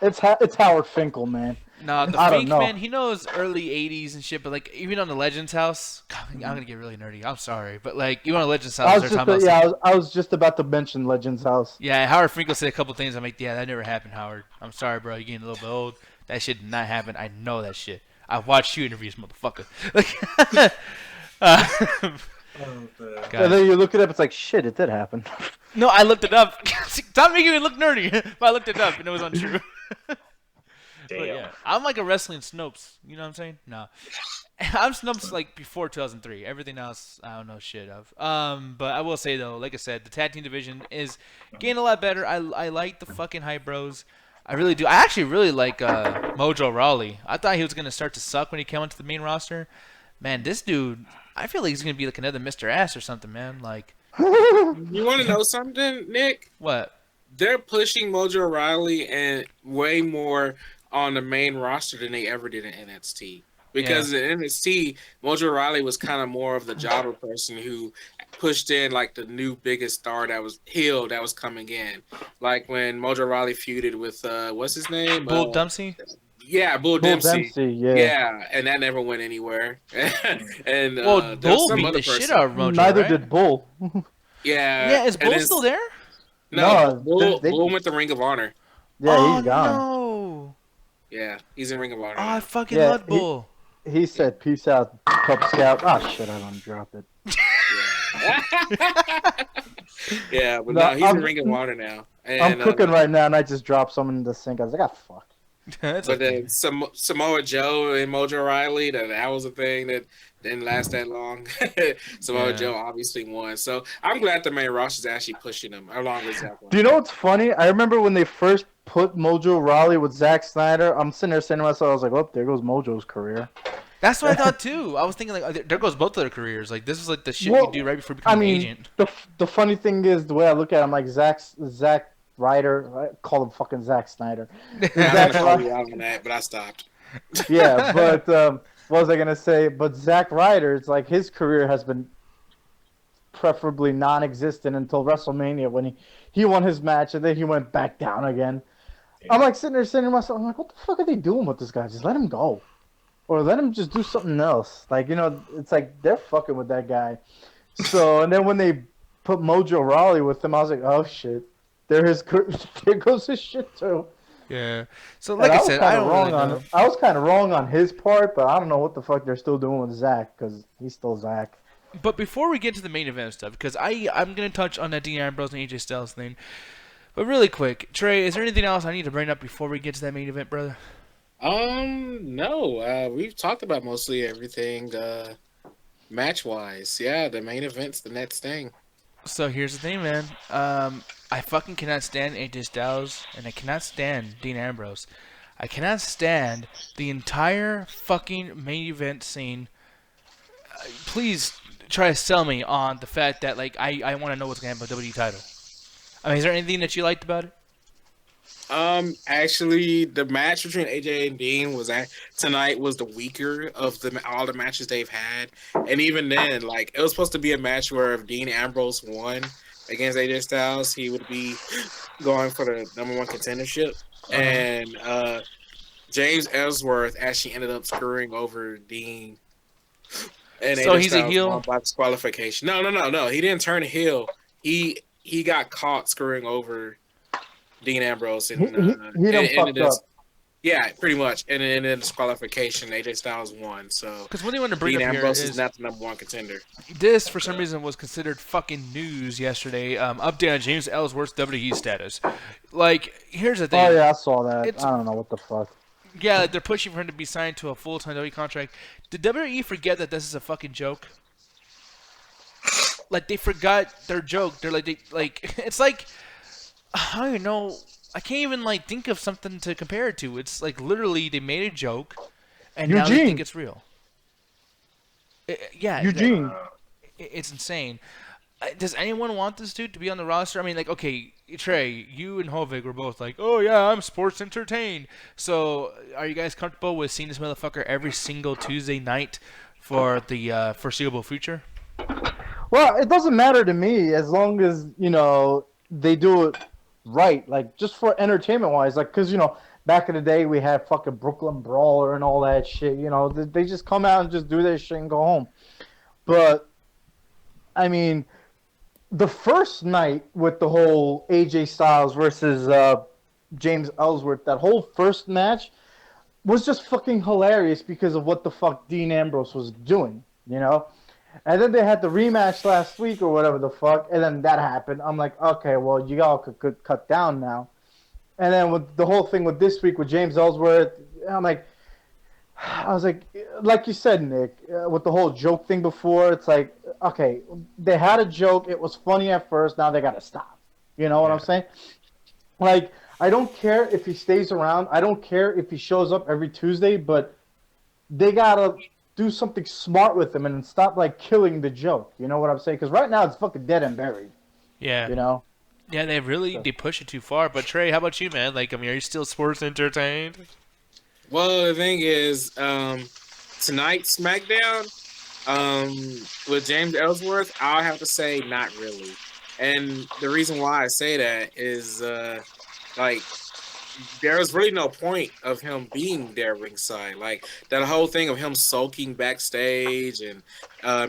It's Howard Finkel, man. No, the Fink, man, he knows early 80s and shit, but like, even on the Legends House, God, I'm going to get really nerdy. I'm sorry. But like, even on the Legends House, I was just about to mention Legends House. Yeah, Howard Finkel said a couple things. I'm like, yeah, that never happened, Howard. I'm sorry, bro. You're getting a little bit old. That shit did not happen. I know that shit. I watched you interviews, motherfucker. And then you look it up, it's like, shit, it did happen. No, I looked it up. Stop making me look nerdy. But I looked it up, and it was untrue. But yeah, I'm like a wrestling Snopes. You know what I'm saying? No. I'm Snopes like before 2003. Everything else, I don't know shit of. But I will say, though, like I said, the tag team division is getting a lot better. I like the fucking Hype Bros. I really do. I actually really like Mojo Rawley. I thought he was going to start to suck when he came onto the main roster. Man, this dude, I feel like he's going to be like another Mr. Ass or something, man. Like, you want to know something, Nick? What? They're pushing Mojo Rawley and way more on the main roster than they ever did in NXT. Because in NXT, Mojo Rawley was kind of more of the jobber person who pushed in like the new biggest star that was heel that was coming in. Like when Mojo Rawley feuded with what's his name? Bull Dempsey? Yeah, Bull Dempsey. Yeah, and that never went anywhere. And Bull beat the shit out of Mojo. Neither did Bull. Yeah. Yeah, is Bull still there? No, Bull went to Ring of Honor. Yeah, he's gone. No. Yeah, he's in Ring of Honor. Oh, I fucking love Bull. He said, "Peace out, Cub Scout." Oh shit, I don't drop it. Yeah, but no, he's in Ring of Honor now. And, I'm cooking right now, and I just dropped someone in the sink. I was like, "Ah, fuck." But then Samoa Joe and Mojo Rawley, that was a thing that didn't last that long. Samoa Joe obviously won. So I'm glad the main roster is actually pushing him along with Zack. Do you know what's funny? I remember when they first put Mojo Rawley with Zack Snyder. I'm sitting there saying to myself, I was like, "Oh, there goes Mojo's career." That's what I thought too. I was thinking like, there goes both of their careers. Like this is like the shit you do right before becoming an agent. The funny thing is the way I look at him, like Zack Ryder, I call him fucking Zack Snyder. Zack Ryder, on that, but I stopped. Yeah, but what was I gonna say? But Zack Ryder, it's like his career has been preferably non-existent until WrestleMania when he won his match and then he went back down again. Yeah. I'm like sitting there saying to myself, I'm like, what the fuck are they doing with this guy? Just let him go. Or let him just do something else. Like, you know, it's like they're fucking with that guy. So, and then when they put Mojo Rawley with him, I was like, oh shit. There goes his shit too. Yeah. So like I said, I was kind of wrong on his part, but I don't know what the fuck they're still doing with Zack because he's still Zack. But before we get to the main event stuff, because I'm gonna touch on that Dean Ambrose and AJ Styles thing, but really quick, Trey, is there anything else I need to bring up before we get to that main event, brother? No. We've talked about mostly everything match wise. Yeah, the main event's the next thing. So here's the thing, man. I fucking cannot stand AJ Styles, and I cannot stand Dean Ambrose. I cannot stand the entire fucking main event scene. Please try to sell me on the fact that like I want to know what's going to happen with the WWE title. I mean, is there anything that you liked about it? Actually, the match between AJ and Dean tonight was the weaker of all the matches they've had, and even then, like it was supposed to be a match where if Dean Ambrose won against AJ Styles, he would be going for the #1 contendership, and James Ellsworth actually ended up screwing over Dean. And so AJ he's Styles a heel by disqualification. No. He didn't turn heel. He got caught screwing over Dean Ambrose, and he done fucked up. Yeah, pretty much. And then in disqualification, AJ Styles won. So because what they want to bring Dean up Ambrose here is not the #1 contender. This, for some reason, was considered fucking news yesterday. Update on James Ellsworth's WWE status. Like, here's the thing. Oh yeah, I saw that. I don't know what the fuck. Yeah, they're pushing for him to be signed to a full-time WWE contract. Did WWE forget that this is a fucking joke? Like they forgot their joke. They're like, it's like. I don't even know. I can't even like think of something to compare it to. It's like literally they made a joke, and now they think it's real. Eugene. It's insane. Does anyone want this dude to be on the roster? I mean, like, okay, Trey, you and Hovig were both like, oh yeah, I'm sports entertained. So, are you guys comfortable with seeing this motherfucker every single Tuesday night for the foreseeable future? Well, it doesn't matter to me as long as they do it right, like just for entertainment wise, like because back in the day we had fucking Brooklyn Brawler and all that shit. They just come out and just do their shit and go home. But I mean, the first night with the whole AJ Styles versus James Ellsworth, that whole first match was just fucking hilarious because of what the fuck Dean Ambrose was doing, And then they had the rematch last week or whatever the fuck, and then that happened. I'm like, okay, well, you all could cut down now. And then with the whole thing with this week with James Ellsworth, I was like you said, Nick, with the whole joke thing before, it's like, okay, they had a joke. It was funny at first. Now they got to stop. You know what I'm saying? Like, I don't care if he stays around. I don't care if he shows up every Tuesday, but they got to do something smart with him and stop like killing the joke. You know what I'm saying? Because right now it's fucking dead and buried. Yeah. Yeah, they push it too far. But Trey, how about you, man? Like, I mean, are you still sports entertained? Well, the thing is, tonight's SmackDown with James Ellsworth, I'll have to say not really. And the reason why I say that is there was really no point of him being there ringside. Like that whole thing of him sulking backstage and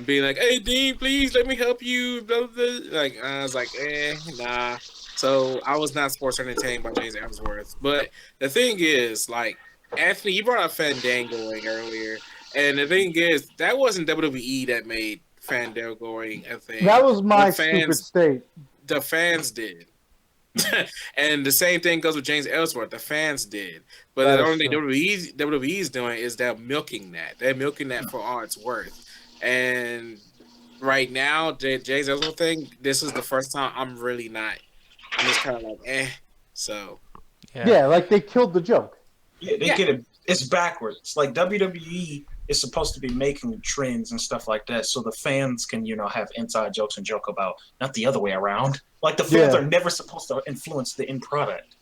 being like, "Hey Dean, please let me help you." Blah, blah, blah. Like I was like, nah. So I was not sports entertained by James Ellsworth. But the thing is, like, Anthony, you brought up Fandangoing earlier. And the thing is, that wasn't WWE that made Fandangoing a thing. That was my stupid state. The fans did. And the same thing goes with James Ellsworth. The fans did. But the only thing WWE's doing is they're milking that. They're milking that for all it's worth. And right now, James Ellsworth thing, this is the first time I'm really not. I'm just kind of like, eh. So. Yeah, like they killed the joke. Yeah, they get it. It's backwards. Like WWE is supposed to be making trends and stuff like that, so the fans can, have inside jokes and joke about, not the other way around. Like the fans are never supposed to influence the end product.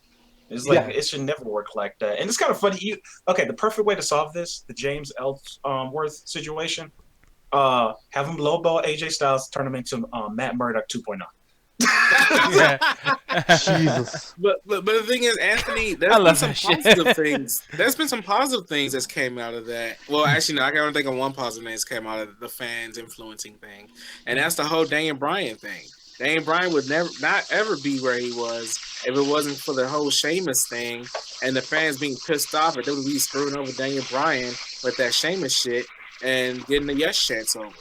It's like it should never work like that. And it's kind of funny. The perfect way to solve this, the James Ellsworth situation, have him lowball AJ Styles, turn him into Matt Murdock 2.0. Jesus. But the thing is, Anthony, there's been some positive things. There's been some positive things that's came out of that. Well, actually, no, I can only think of one positive thing that's came out of the fans influencing thing, and that's the whole Daniel Bryan thing. Daniel Bryan would not ever be where he was if it wasn't for the whole Sheamus thing and the fans being pissed off at WWE screwing over Daniel Bryan with that Sheamus shit and getting the yes chance over.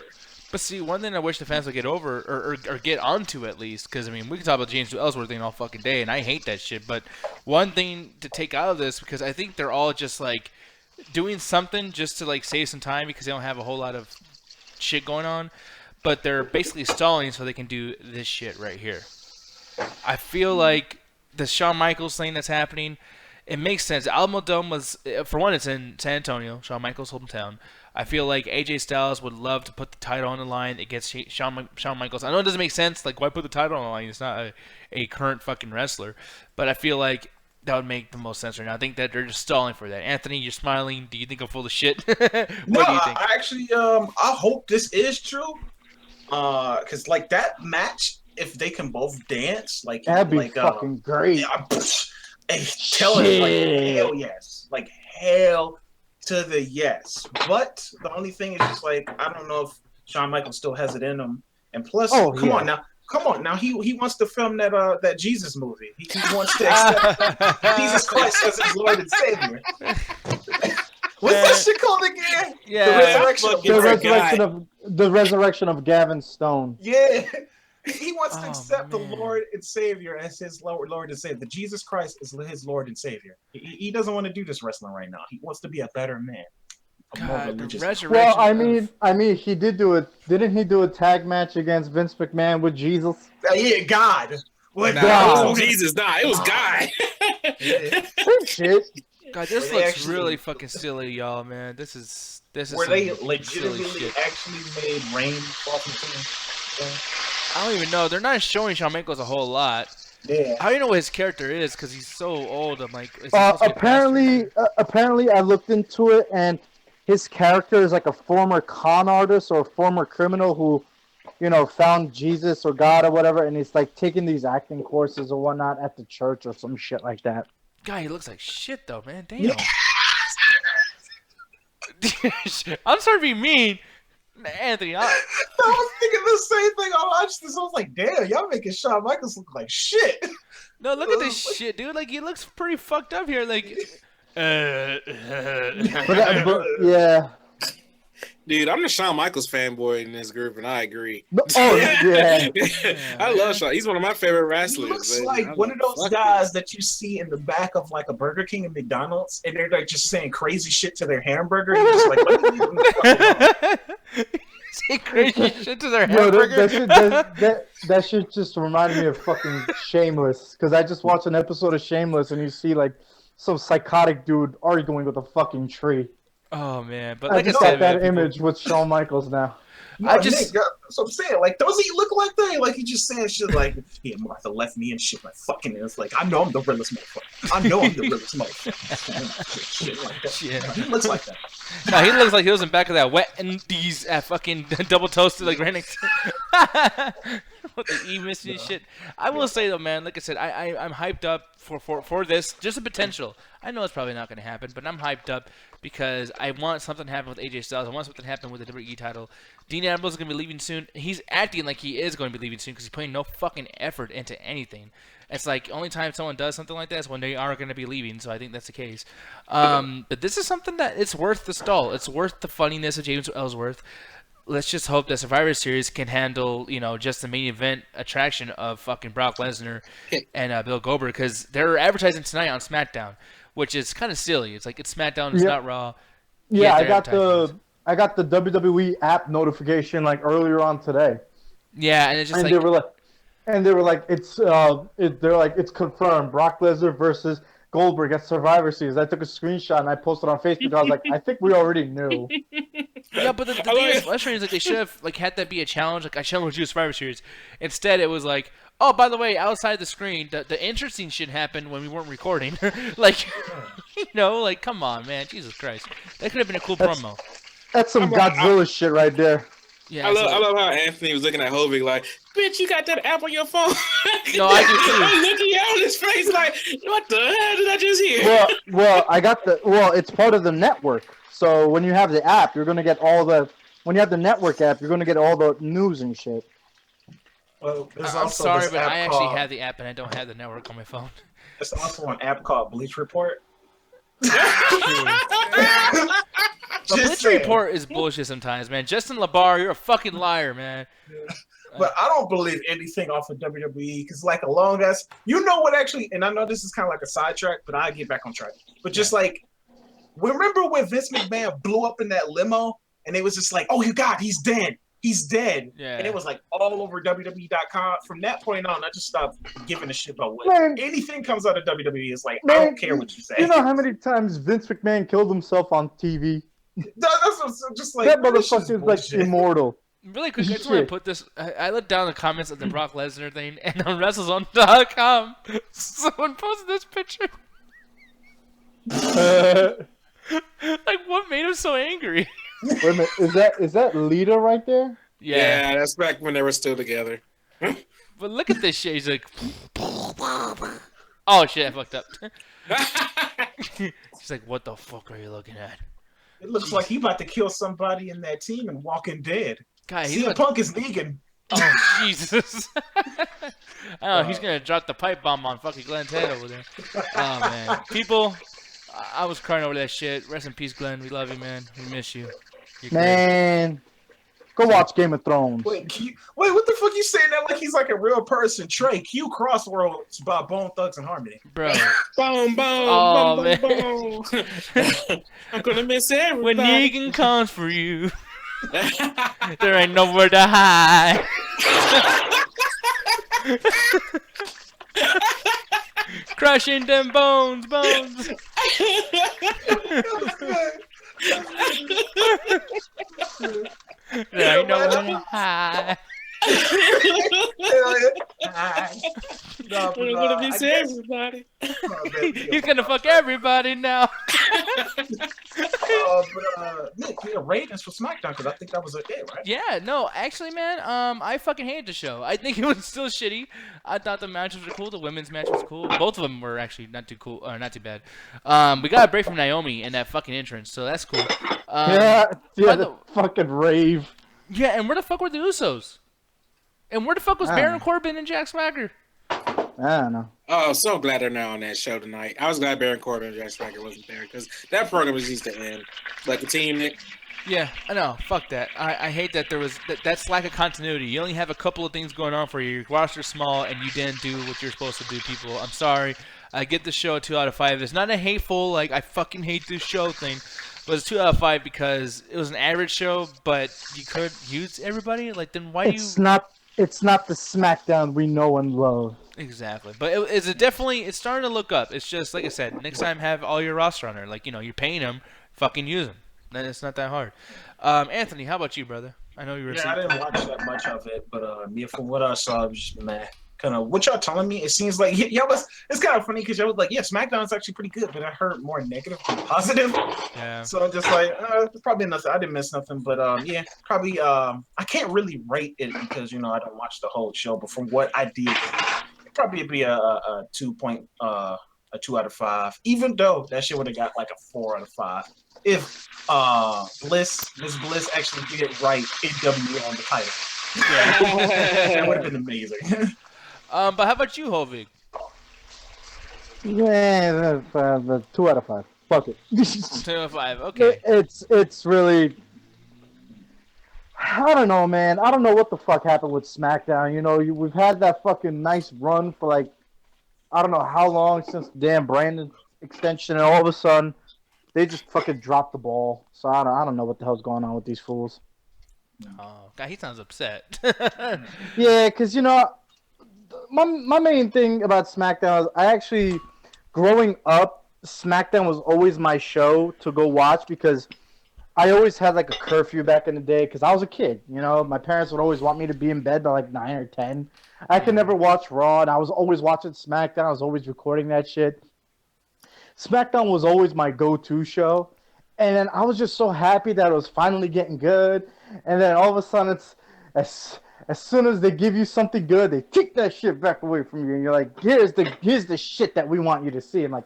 But see, one thing I wish the fans would get over, or get onto at least, because, I mean, we can talk about James Ellsworth thing all fucking day, and I hate that shit, but one thing to take out of this, because I think they're all just, like, doing something just to, like, save some time because they don't have a whole lot of shit going on, but they're basically stalling so they can do this shit right here. I feel like the Shawn Michaels thing that's happening, it makes sense. Alamo Dome was, for one, it's in San Antonio, Shawn Michaels' hometown. I feel like AJ Styles would love to put the title on the line against Shawn Michaels. I know it doesn't make sense. Like, why put the title on the line? He's not a current fucking wrestler. But I feel like that would make the most sense right now. I think that they're just stalling for that. Anthony, you're smiling. Do you think I'm full of shit? What do you think? I actually, I hope this is true. Because, like, that match, if they can both dance, like... That'd be fucking great. Tell it, like, hell yes. Like, hell to the yes. But the only thing is just like, I don't know if Shawn Michaels still has it in him. And plus, come on now, he wants to film that Jesus movie. He wants to accept Jesus Christ as his Lord and Savior. What's that shit called again? Yeah, the resurrection of Gavin Stone. Yeah. He wants to accept the Lord and Savior as his Lord and Savior. The Jesus Christ is his Lord and Savior. He doesn't want to do this wrestling right now. He wants to be a better man. Well, I mean, he did do it. Didn't he do a tag match against Vince McMahon with Jesus? Yeah, God. What? God. It was Jesus. Nah, it was God. Shit. God, this looks really fucking silly, y'all, man. This is. Were they legitimately actually made rain fall from the I don't even know. They're not showing Shawn Michaels a whole lot. Yeah. I don't even know what his character is because he's so old. I'm like, apparently, I looked into it, and his character is like a former con artist or a former criminal who, found Jesus or God or whatever, and he's like taking these acting courses or whatnot at the church or some shit like that. God, he looks like shit though, man. Damn. I'm sorry to be mean. Anthony, I was thinking the same thing. I watched this. I was like, "Damn, y'all making Shawn Michaels look like shit." No, look at this shit, dude. Like, he looks pretty fucked up here. Like, yeah. Dude, I'm the Shawn Michaels fanboy in this group, and I agree. Yeah. I love Shawn. He's one of my favorite wrestlers. He looks like one of those guys that you see in the back of like a Burger King and McDonald's, and they're like just saying crazy shit to their hamburger. And you're just like, what are you doing? Say crazy shit to their hamburger. That shit just reminded me of fucking Shameless, because I just watched an episode of Shameless, and you see like some psychotic dude arguing with a fucking tree. Oh man, but I like just got that image with Shawn Michaels now. No, so I'm saying, like, doesn't he look like that? Like, he just saying shit like, yeah, Martha left me and shit. Like, fucking, it's like, I know I'm the realest motherfucker. I know I'm the realest motherfucker. Shit like that. Yeah. He looks like that. No, he looks like he was in back of that Wet Indies at fucking double toasted, like right next to with the E missing and shit. I will say though, man, like I said, I'm hyped up for this, just the potential. I know it's probably not going to happen, but I'm hyped up because I want something to happen with AJ Styles. I want something to happen with the WWE title. Dean Ambrose is going to be leaving soon. He's acting like he is going to be leaving soon because he's putting no fucking effort into anything. It's like only time someone does something like that is when they are going to be leaving. So I think that's the case. But this is something that it's worth the stall. It's worth the funniness of James Ellsworth. Let's just hope that Survivor Series can handle, just the main event attraction of fucking Brock Lesnar and Bill Goldberg, because they're advertising tonight on SmackDown, which is kind of silly. It's like it's SmackDown, it's not Raw. Yeah, I got the WWE app notification like earlier on today. Yeah, and it's just they were like it's confirmed. Brock Lesnar versus Goldberg at Survivor Series. I took a screenshot and I posted on Facebook. I was like, I think we already knew. Yeah, but the thing is, frustrating is like they should have had that be a challenge. Like I challenge you to Survivor Series. Instead, it was like, oh, by the way, outside the screen, the interesting shit happened when we weren't recording. Come on, man, Jesus Christ, that could have been a cool promo. That's some Godzilla shit right there. Yeah, I love how Anthony was looking at Hovig like, bitch, you got that app on your phone? No, I do too. I'm looking at his face like, what the hell did I just hear? Well, it's part of the network. So when you have the app, you're gonna get when you have the network app, you're gonna get all the news and shit. Well, I'm sorry, but I actually have the app and I don't have the network on my phone. There's also an app called Bleach Report. Bleach Report is bullshit sometimes, man. Justin LaBar, you're a fucking liar, man. But I don't believe anything off of WWE because, like, along as what actually, and I know this is kind of like a sidetrack, but I get back on track. But just like, remember when Vince McMahon blew up in that limo and it was just like, oh, he's dead. He's dead. Yeah. And it was like all over WWE.com. From that point on, I just stopped giving a shit about anything comes out of WWE. It's like, I don't care what you say. You know how many times Vince McMahon killed himself on TV? That's just like, that motherfucker is like immortal. Really quick, I just want to put this. I looked down the comments of the Brock Lesnar thing, and on WrestleZone.com, someone posted this picture. Like, what made him so angry? Wait a minute, is that Lita right there? Yeah, that's back when they were still together. But look at this shit. He's like, oh shit, I fucked up. She's like, what the fuck are you looking at? It looks like he about to kill somebody in that team and Walking Dead. God, CM Punk is vegan. Oh Jesus! Oh, he's gonna drop the pipe bomb on fucking Glenn's head over there. Oh man, people. I was crying over that shit. Rest in peace, Glenn. We love you, man. We miss you. Man, go watch Game of Thrones. Wait, what the fuck you saying that like he's like a real person? Trey, Q Crossroads by Bone Thugs and Harmony. Bro. Boom, boom, oh, boom, man. boom, boom. I'm gonna miss everybody. When Negan comes for you, there ain't nowhere to hide. Crushing them bones. There ain't nowhere to hide. We're gonna miss everybody. He's gonna fuck everybody now. Nick, ratings for SmackDown because I think that was it, right? Yeah, no, actually, man, I fucking hated the show. I think it was still shitty. I thought the matches were cool. The women's match was cool. Both of them were actually not too cool, or not too bad. We got a break from Naomi in that fucking entrance, so that's cool. The fucking rave. Yeah, and where the fuck were the Usos? And where the fuck was Baron Corbin and Jack Swagger? I don't know. Oh, so glad they're now on that show tonight. I was glad Baron Corbin and Jack Swagger wasn't there because that program was used to end. Like the team, Nick. Yeah, I know. Fuck that. I hate that there was that's lack of continuity. You only have a couple of things going on for you. Your roster's small, and you didn't do what you're supposed to do. People, I'm sorry. I get the show a 2 out of 5. It's not a hateful like I fucking hate this show thing. But it's 2 out of 5 because it was an average show, but you could use everybody. Like then why do you? It's not the SmackDown we know and love. Exactly, but it's starting to look up. It's just like I said. Next time, have all your roster on there. Like you're paying them, fucking use them. It's not that hard. Anthony, how about you, brother? I know you were. Yeah, I didn't watch that much of it, but from what I saw, it was just meh. Kind of what y'all telling me. It seems like it's kind of funny because y'all was like, yeah, SmackDown's actually pretty good, but I heard more negative than positive. Yeah. So I'm just like, it's probably nothing. I didn't miss nothing, but yeah, probably. I can't really rate it because I don't watch the whole show. But from what I did, it'd probably be a 2 out of 5. Even though that shit would have got like a 4 out of 5 if Miss Bliss actually did right NWA on the title. Yeah, that would have been amazing. But how about you, Hovig? Yeah, 2 out of 5. Fuck it. 2 out of 5. Okay. It's really. I don't know, man. I don't know what the fuck happened with SmackDown. You know, we've had that fucking nice run for like I don't know how long since the damn Brandon extension, and all of a sudden they just fucking dropped the ball. So I don't know what the hell's going on with these fools. Oh, God, he sounds upset. Yeah, because you know, my main thing about SmackDown is I actually, growing up, SmackDown was always my show to go watch because I always had like a curfew back in the day because I was a kid. You know, my parents would always want me to be in bed by like 9 or 10. I could never watch Raw, and I was always watching SmackDown. I was always recording that shit. SmackDown was always my go-to show, and then I was just so happy that it was finally getting good. And then all of a sudden, it's as soon as they give you something good, they take that shit back away from you, and you're like, here's the shit that we want you to see. I'm like,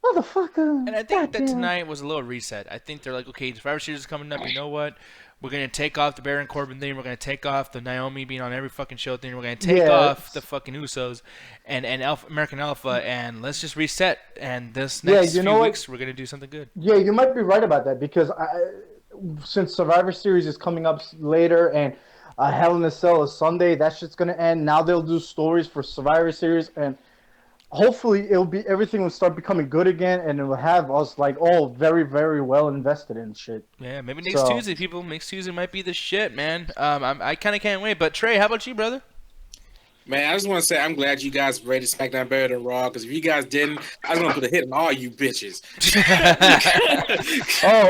motherfucker. And I think that tonight was a little reset. I think they're like, okay, the Survivor Series is coming up. You know what? We're going to take off the Baron Corbin thing. We're going to take off the Naomi being on every fucking show thing. We're going to take off the fucking Usos and American Alpha, and let's just reset. And this next few weeks, we're going to do something good. Yeah, you might be right about that because since Survivor Series is coming up later and Hell in a Cell is Sunday, that shit's going to end. Now they'll do stories for Survivor Series, and hopefully everything will start becoming good again, and it will have us like all very, very well invested in shit. Yeah, maybe next Tuesday, people. Next Tuesday might be the shit, man. I kind of can't wait. But Trey, how about you, brother? Man, I just want to say I'm glad you guys rated SmackDown better than Raw, because if you guys didn't, I was going to put a hit on all you bitches. I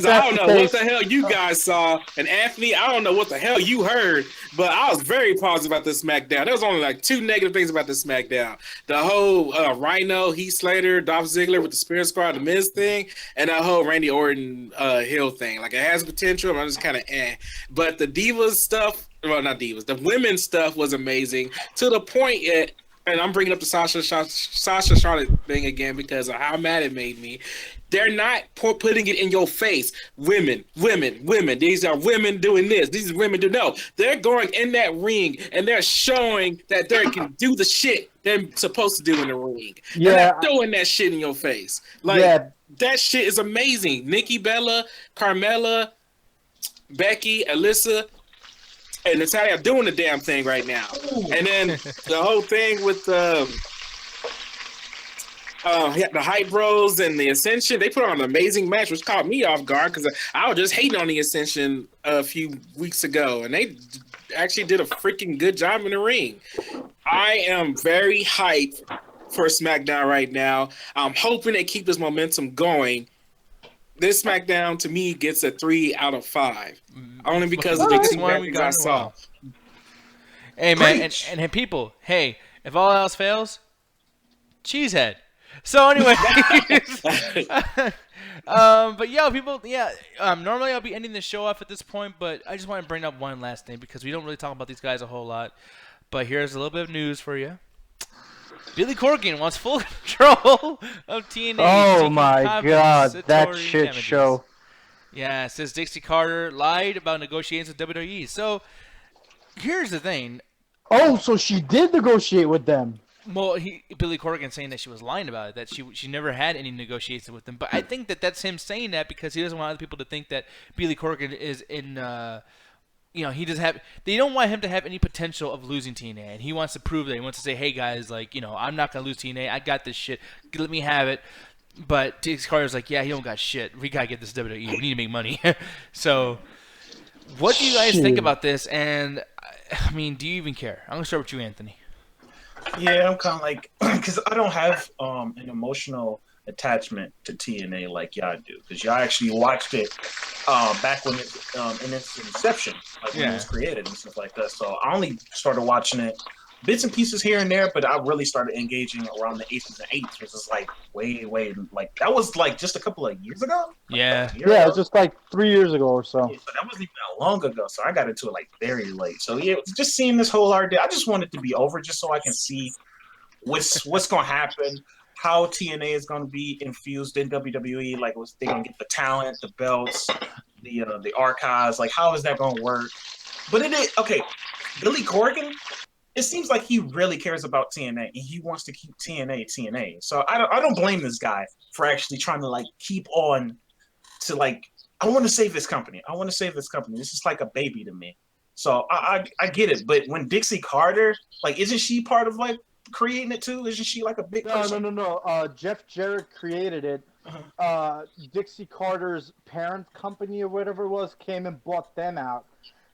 don't know what the hell you guys saw. And Anthony, I don't know what the hell you heard, but I was very positive about this SmackDown. There was only like 2 negative things about this SmackDown. The whole Rhino, Heath Slater, Dolph Ziggler with the Spirit Squad, the Miz thing, and that whole Randy Orton Hill thing. Like, it has potential, I'm just kind of But the Divas stuff, well, not Divas, the women's stuff was amazing to the point and I'm bringing up the Sasha Charlotte thing again because of how mad it made me. They're not putting it in your face. Women. These are women doing this. These are women do no. They're going in that ring and they're showing that they can do the shit they're supposed to do in the ring. Yeah, and they're throwing that shit in your face. Like that shit is amazing. Nikki Bella, Carmella, Becky, Alyssa, and Natalia are doing the damn thing right now. And then the whole thing with the Hype Bros and the Ascension, they put on an amazing match, which caught me off guard because I was just hating on the Ascension a few weeks ago, and they actually did a freaking good job in the ring. I am very hyped for SmackDown right now. I'm hoping they keep this momentum going. This SmackDown, to me, gets a 3 out of 5. Only because of the things I saw. Hey, man, and people, hey, if all else fails, cheesehead. So, anyway. But, yeah, people, normally I'll be ending the show off at this point, but I just want to bring up one last thing because we don't really talk about these guys a whole lot. But here's a little bit of news for you. Billy Corgan wants full control of TNA. Oh my god, that shit damages. Show. Yeah, it says Dixie Carter lied about negotiations with WWE. So, here's the thing. Oh, so she did negotiate with them. Well, Billy Corgan saying that she was lying about it, that she never had any negotiations with them. But I think that's him saying that because he doesn't want other people to think that Billy Corgan is in... he does have. They don't want him to have any potential of losing TNA, and he wants to prove that. He wants to say, "Hey guys, like, I'm not gonna lose TNA. I got this shit. Let me have it." But Dixie Carter's like, "Yeah, he don't got shit. We gotta get this WWE. We need to make money." So, what do you guys think about this? And I mean, do you even care? I'm gonna start with you, Anthony. Yeah, I'm kind of like because I don't have an emotional attachment to TNA like y'all do because y'all actually watched it back when it in its inception, like when it was created and stuff like that. So I only started watching it bits and pieces here and there, but I really started engaging around the 80s and 80s, which is like way like that was like just a couple of years ago. It was just like 3 years ago or so. Yeah, so that wasn't even that long ago. So I got into it like very late. So yeah, just seeing this whole art, I just want it to be over just so I can see what's gonna happen. How TNA is going to be infused in WWE, like they're going to get the talent, the belts, the archives, like how is that going to work? But it is okay. Billy Corgan, it seems like he really cares about TNA and he wants to keep TNA. So I don't blame this guy for actually trying to like keep on to like, I want to save this company. This is like a baby to me. So I get it. But when Dixie Carter, like, isn't she part of like creating it too? Isn't she like a big person? No. Jeff Jarrett created it. Dixie Carter's parent company or whatever it was came and bought them out.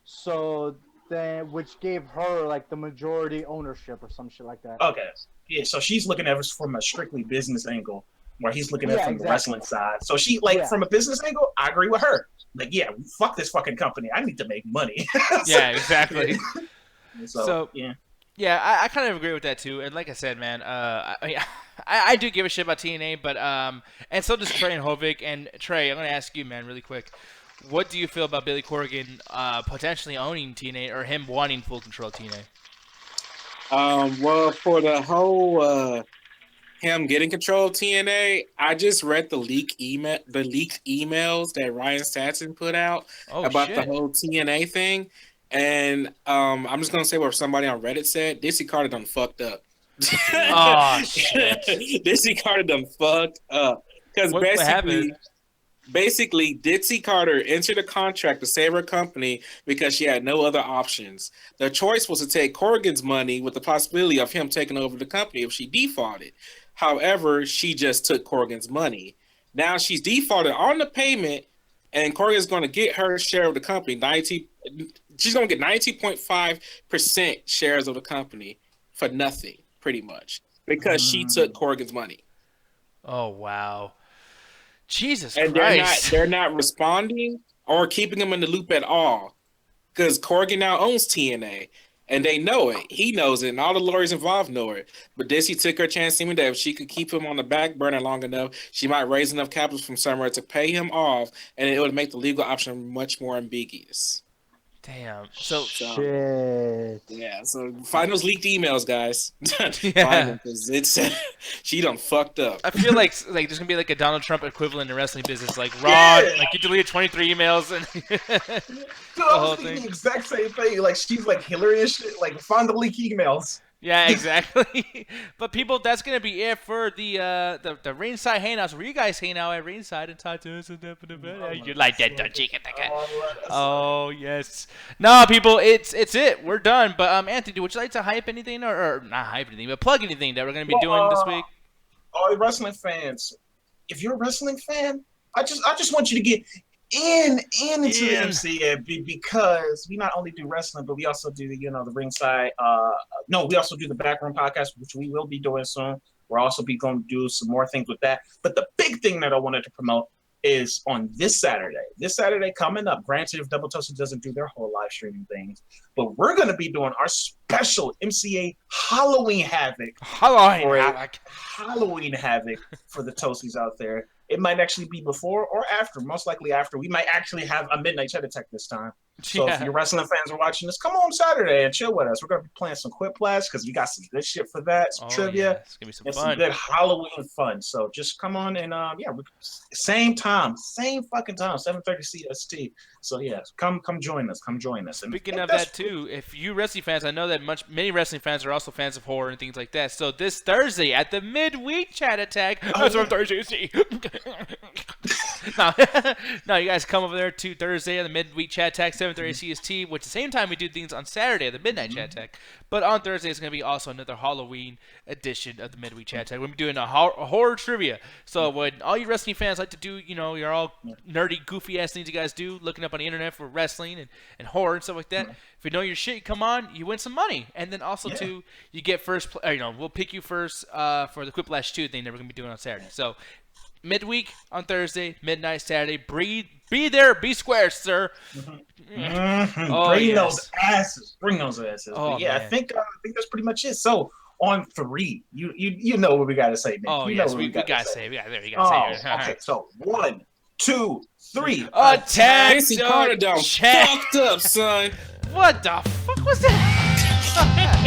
So then, which gave her like the majority ownership or some shit like that. Okay. Yeah, so she's looking at it from a strictly business angle, where he's looking at it from the wrestling side. So she, like, from a business angle, I agree with her. Like, yeah, fuck this fucking company. I need to make money. Yeah, exactly. So yeah. Yeah, I kind of agree with that too. And like I said, man, I do give a shit about TNA, but and so does Trey and Hovik. And Trey, I'm gonna ask you, man, really quick. What do you feel about Billy Corgan potentially owning TNA or him wanting full control of TNA? Well, for the whole him getting control of TNA, I just read the leaked emails that Ryan Satin put out about the whole TNA thing, and I'm just gonna say what somebody on Reddit said. Dixie Carter done fucked up. Oh shit! Dixie Carter done fucked up because basically, Dixie Carter entered a contract to save her company because she had no other options. The choice was to take Corgan's money with the possibility of him taking over the company if she defaulted. However, she just took Corgan's money. Now she's defaulted on the payment, and Corgan's going to get her share of the company. She's going to get 90.5% shares of the company for nothing, pretty much, because she took Corgan's money. Oh, wow. Jesus and Christ. They're not responding or keeping them in the loop at all because Corgan now owns TNA and they know it. He knows it and all the lawyers involved know it. But Dixie took her chance, seeming that if she could keep him on the back burner long enough, she might raise enough capital from somewhere to pay him off, and it would make the legal option much more ambiguous. Damn. So shit. Yeah. So find those leaked emails, guys. Yeah. Find them, 'cause she done fucked up. I feel like there's gonna be like a Donald Trump equivalent in wrestling business, like Rod, like you deleted 23 emails and Dude, I was thinking the exact same thing. Like she's like Hillary and shit. Like find the leaked emails. Yeah, exactly. But people, that's gonna be it for the Ringside Hangouts. Where you guys hang out at Ringside and talk to us and you like that chicken? Oh yes. No, people, it's it. We're done. But Anthony, would you like to hype anything or not hype anything, but plug anything that we're gonna be doing this week? All the wrestling fans, if you're a wrestling fan, I just want you to get into the MCA because we not only do wrestling, but we also do the Ringside. We also do the Backroom podcast, which we will be doing soon. We're also going to do some more things with that. But the big thing that I wanted to promote is on this Saturday. This Saturday coming up. Granted, if Double Toasted doesn't do their whole live streaming things, but we're going to be doing our special MCA Halloween Havoc. Halloween Havoc for the Toasties out there. It might actually be before or after, most likely after. We might actually have a Midnight Chat Attack this time. So if your wrestling fans are watching this, come on Saturday and chill with us. We're going to be playing some Quiplash because we got some good shit for that, some trivia, yeah. It's gonna be some fun. Some good Halloween fun. So just come on and, same time, same fucking time, 7:30 CST. So, yeah, come join us. Come join us. Speaking of that, too, if you wrestling fans, I know that many wrestling fans are also fans of horror and things like that. So this Thursday at the Midweek Chat Attack, that's what Thursday see. No, you guys come over there to Thursday at the Midweek Chat Attack, 7:30 CST, which the same time we do things on Saturday at the Midnight Chat Attack. But on Thursday, it's going to be also another Halloween edition of the Midweek Chat Attack. We're going to be doing a horror trivia. So when all you wrestling fans like to do, you're all nerdy, goofy-ass things you guys do, looking up on the internet for wrestling and horror and stuff like that. If you know your shit, you come on, you win some money. And then also, too, you get first we'll pick you first for the Quiplash 2 thing that we're going to be doing on Saturday. So midweek on Thursday, midnight Saturday. Be there, be square, sir. Oh, Bring those asses. Oh, yeah, man. I think that's pretty much it. So on 3, you know what we gotta say, man. Oh, yes, we gotta say. You gotta say. Okay, so 1, 2, 3. Attack! Dixie Carter done fucked up, son. What the fuck was that?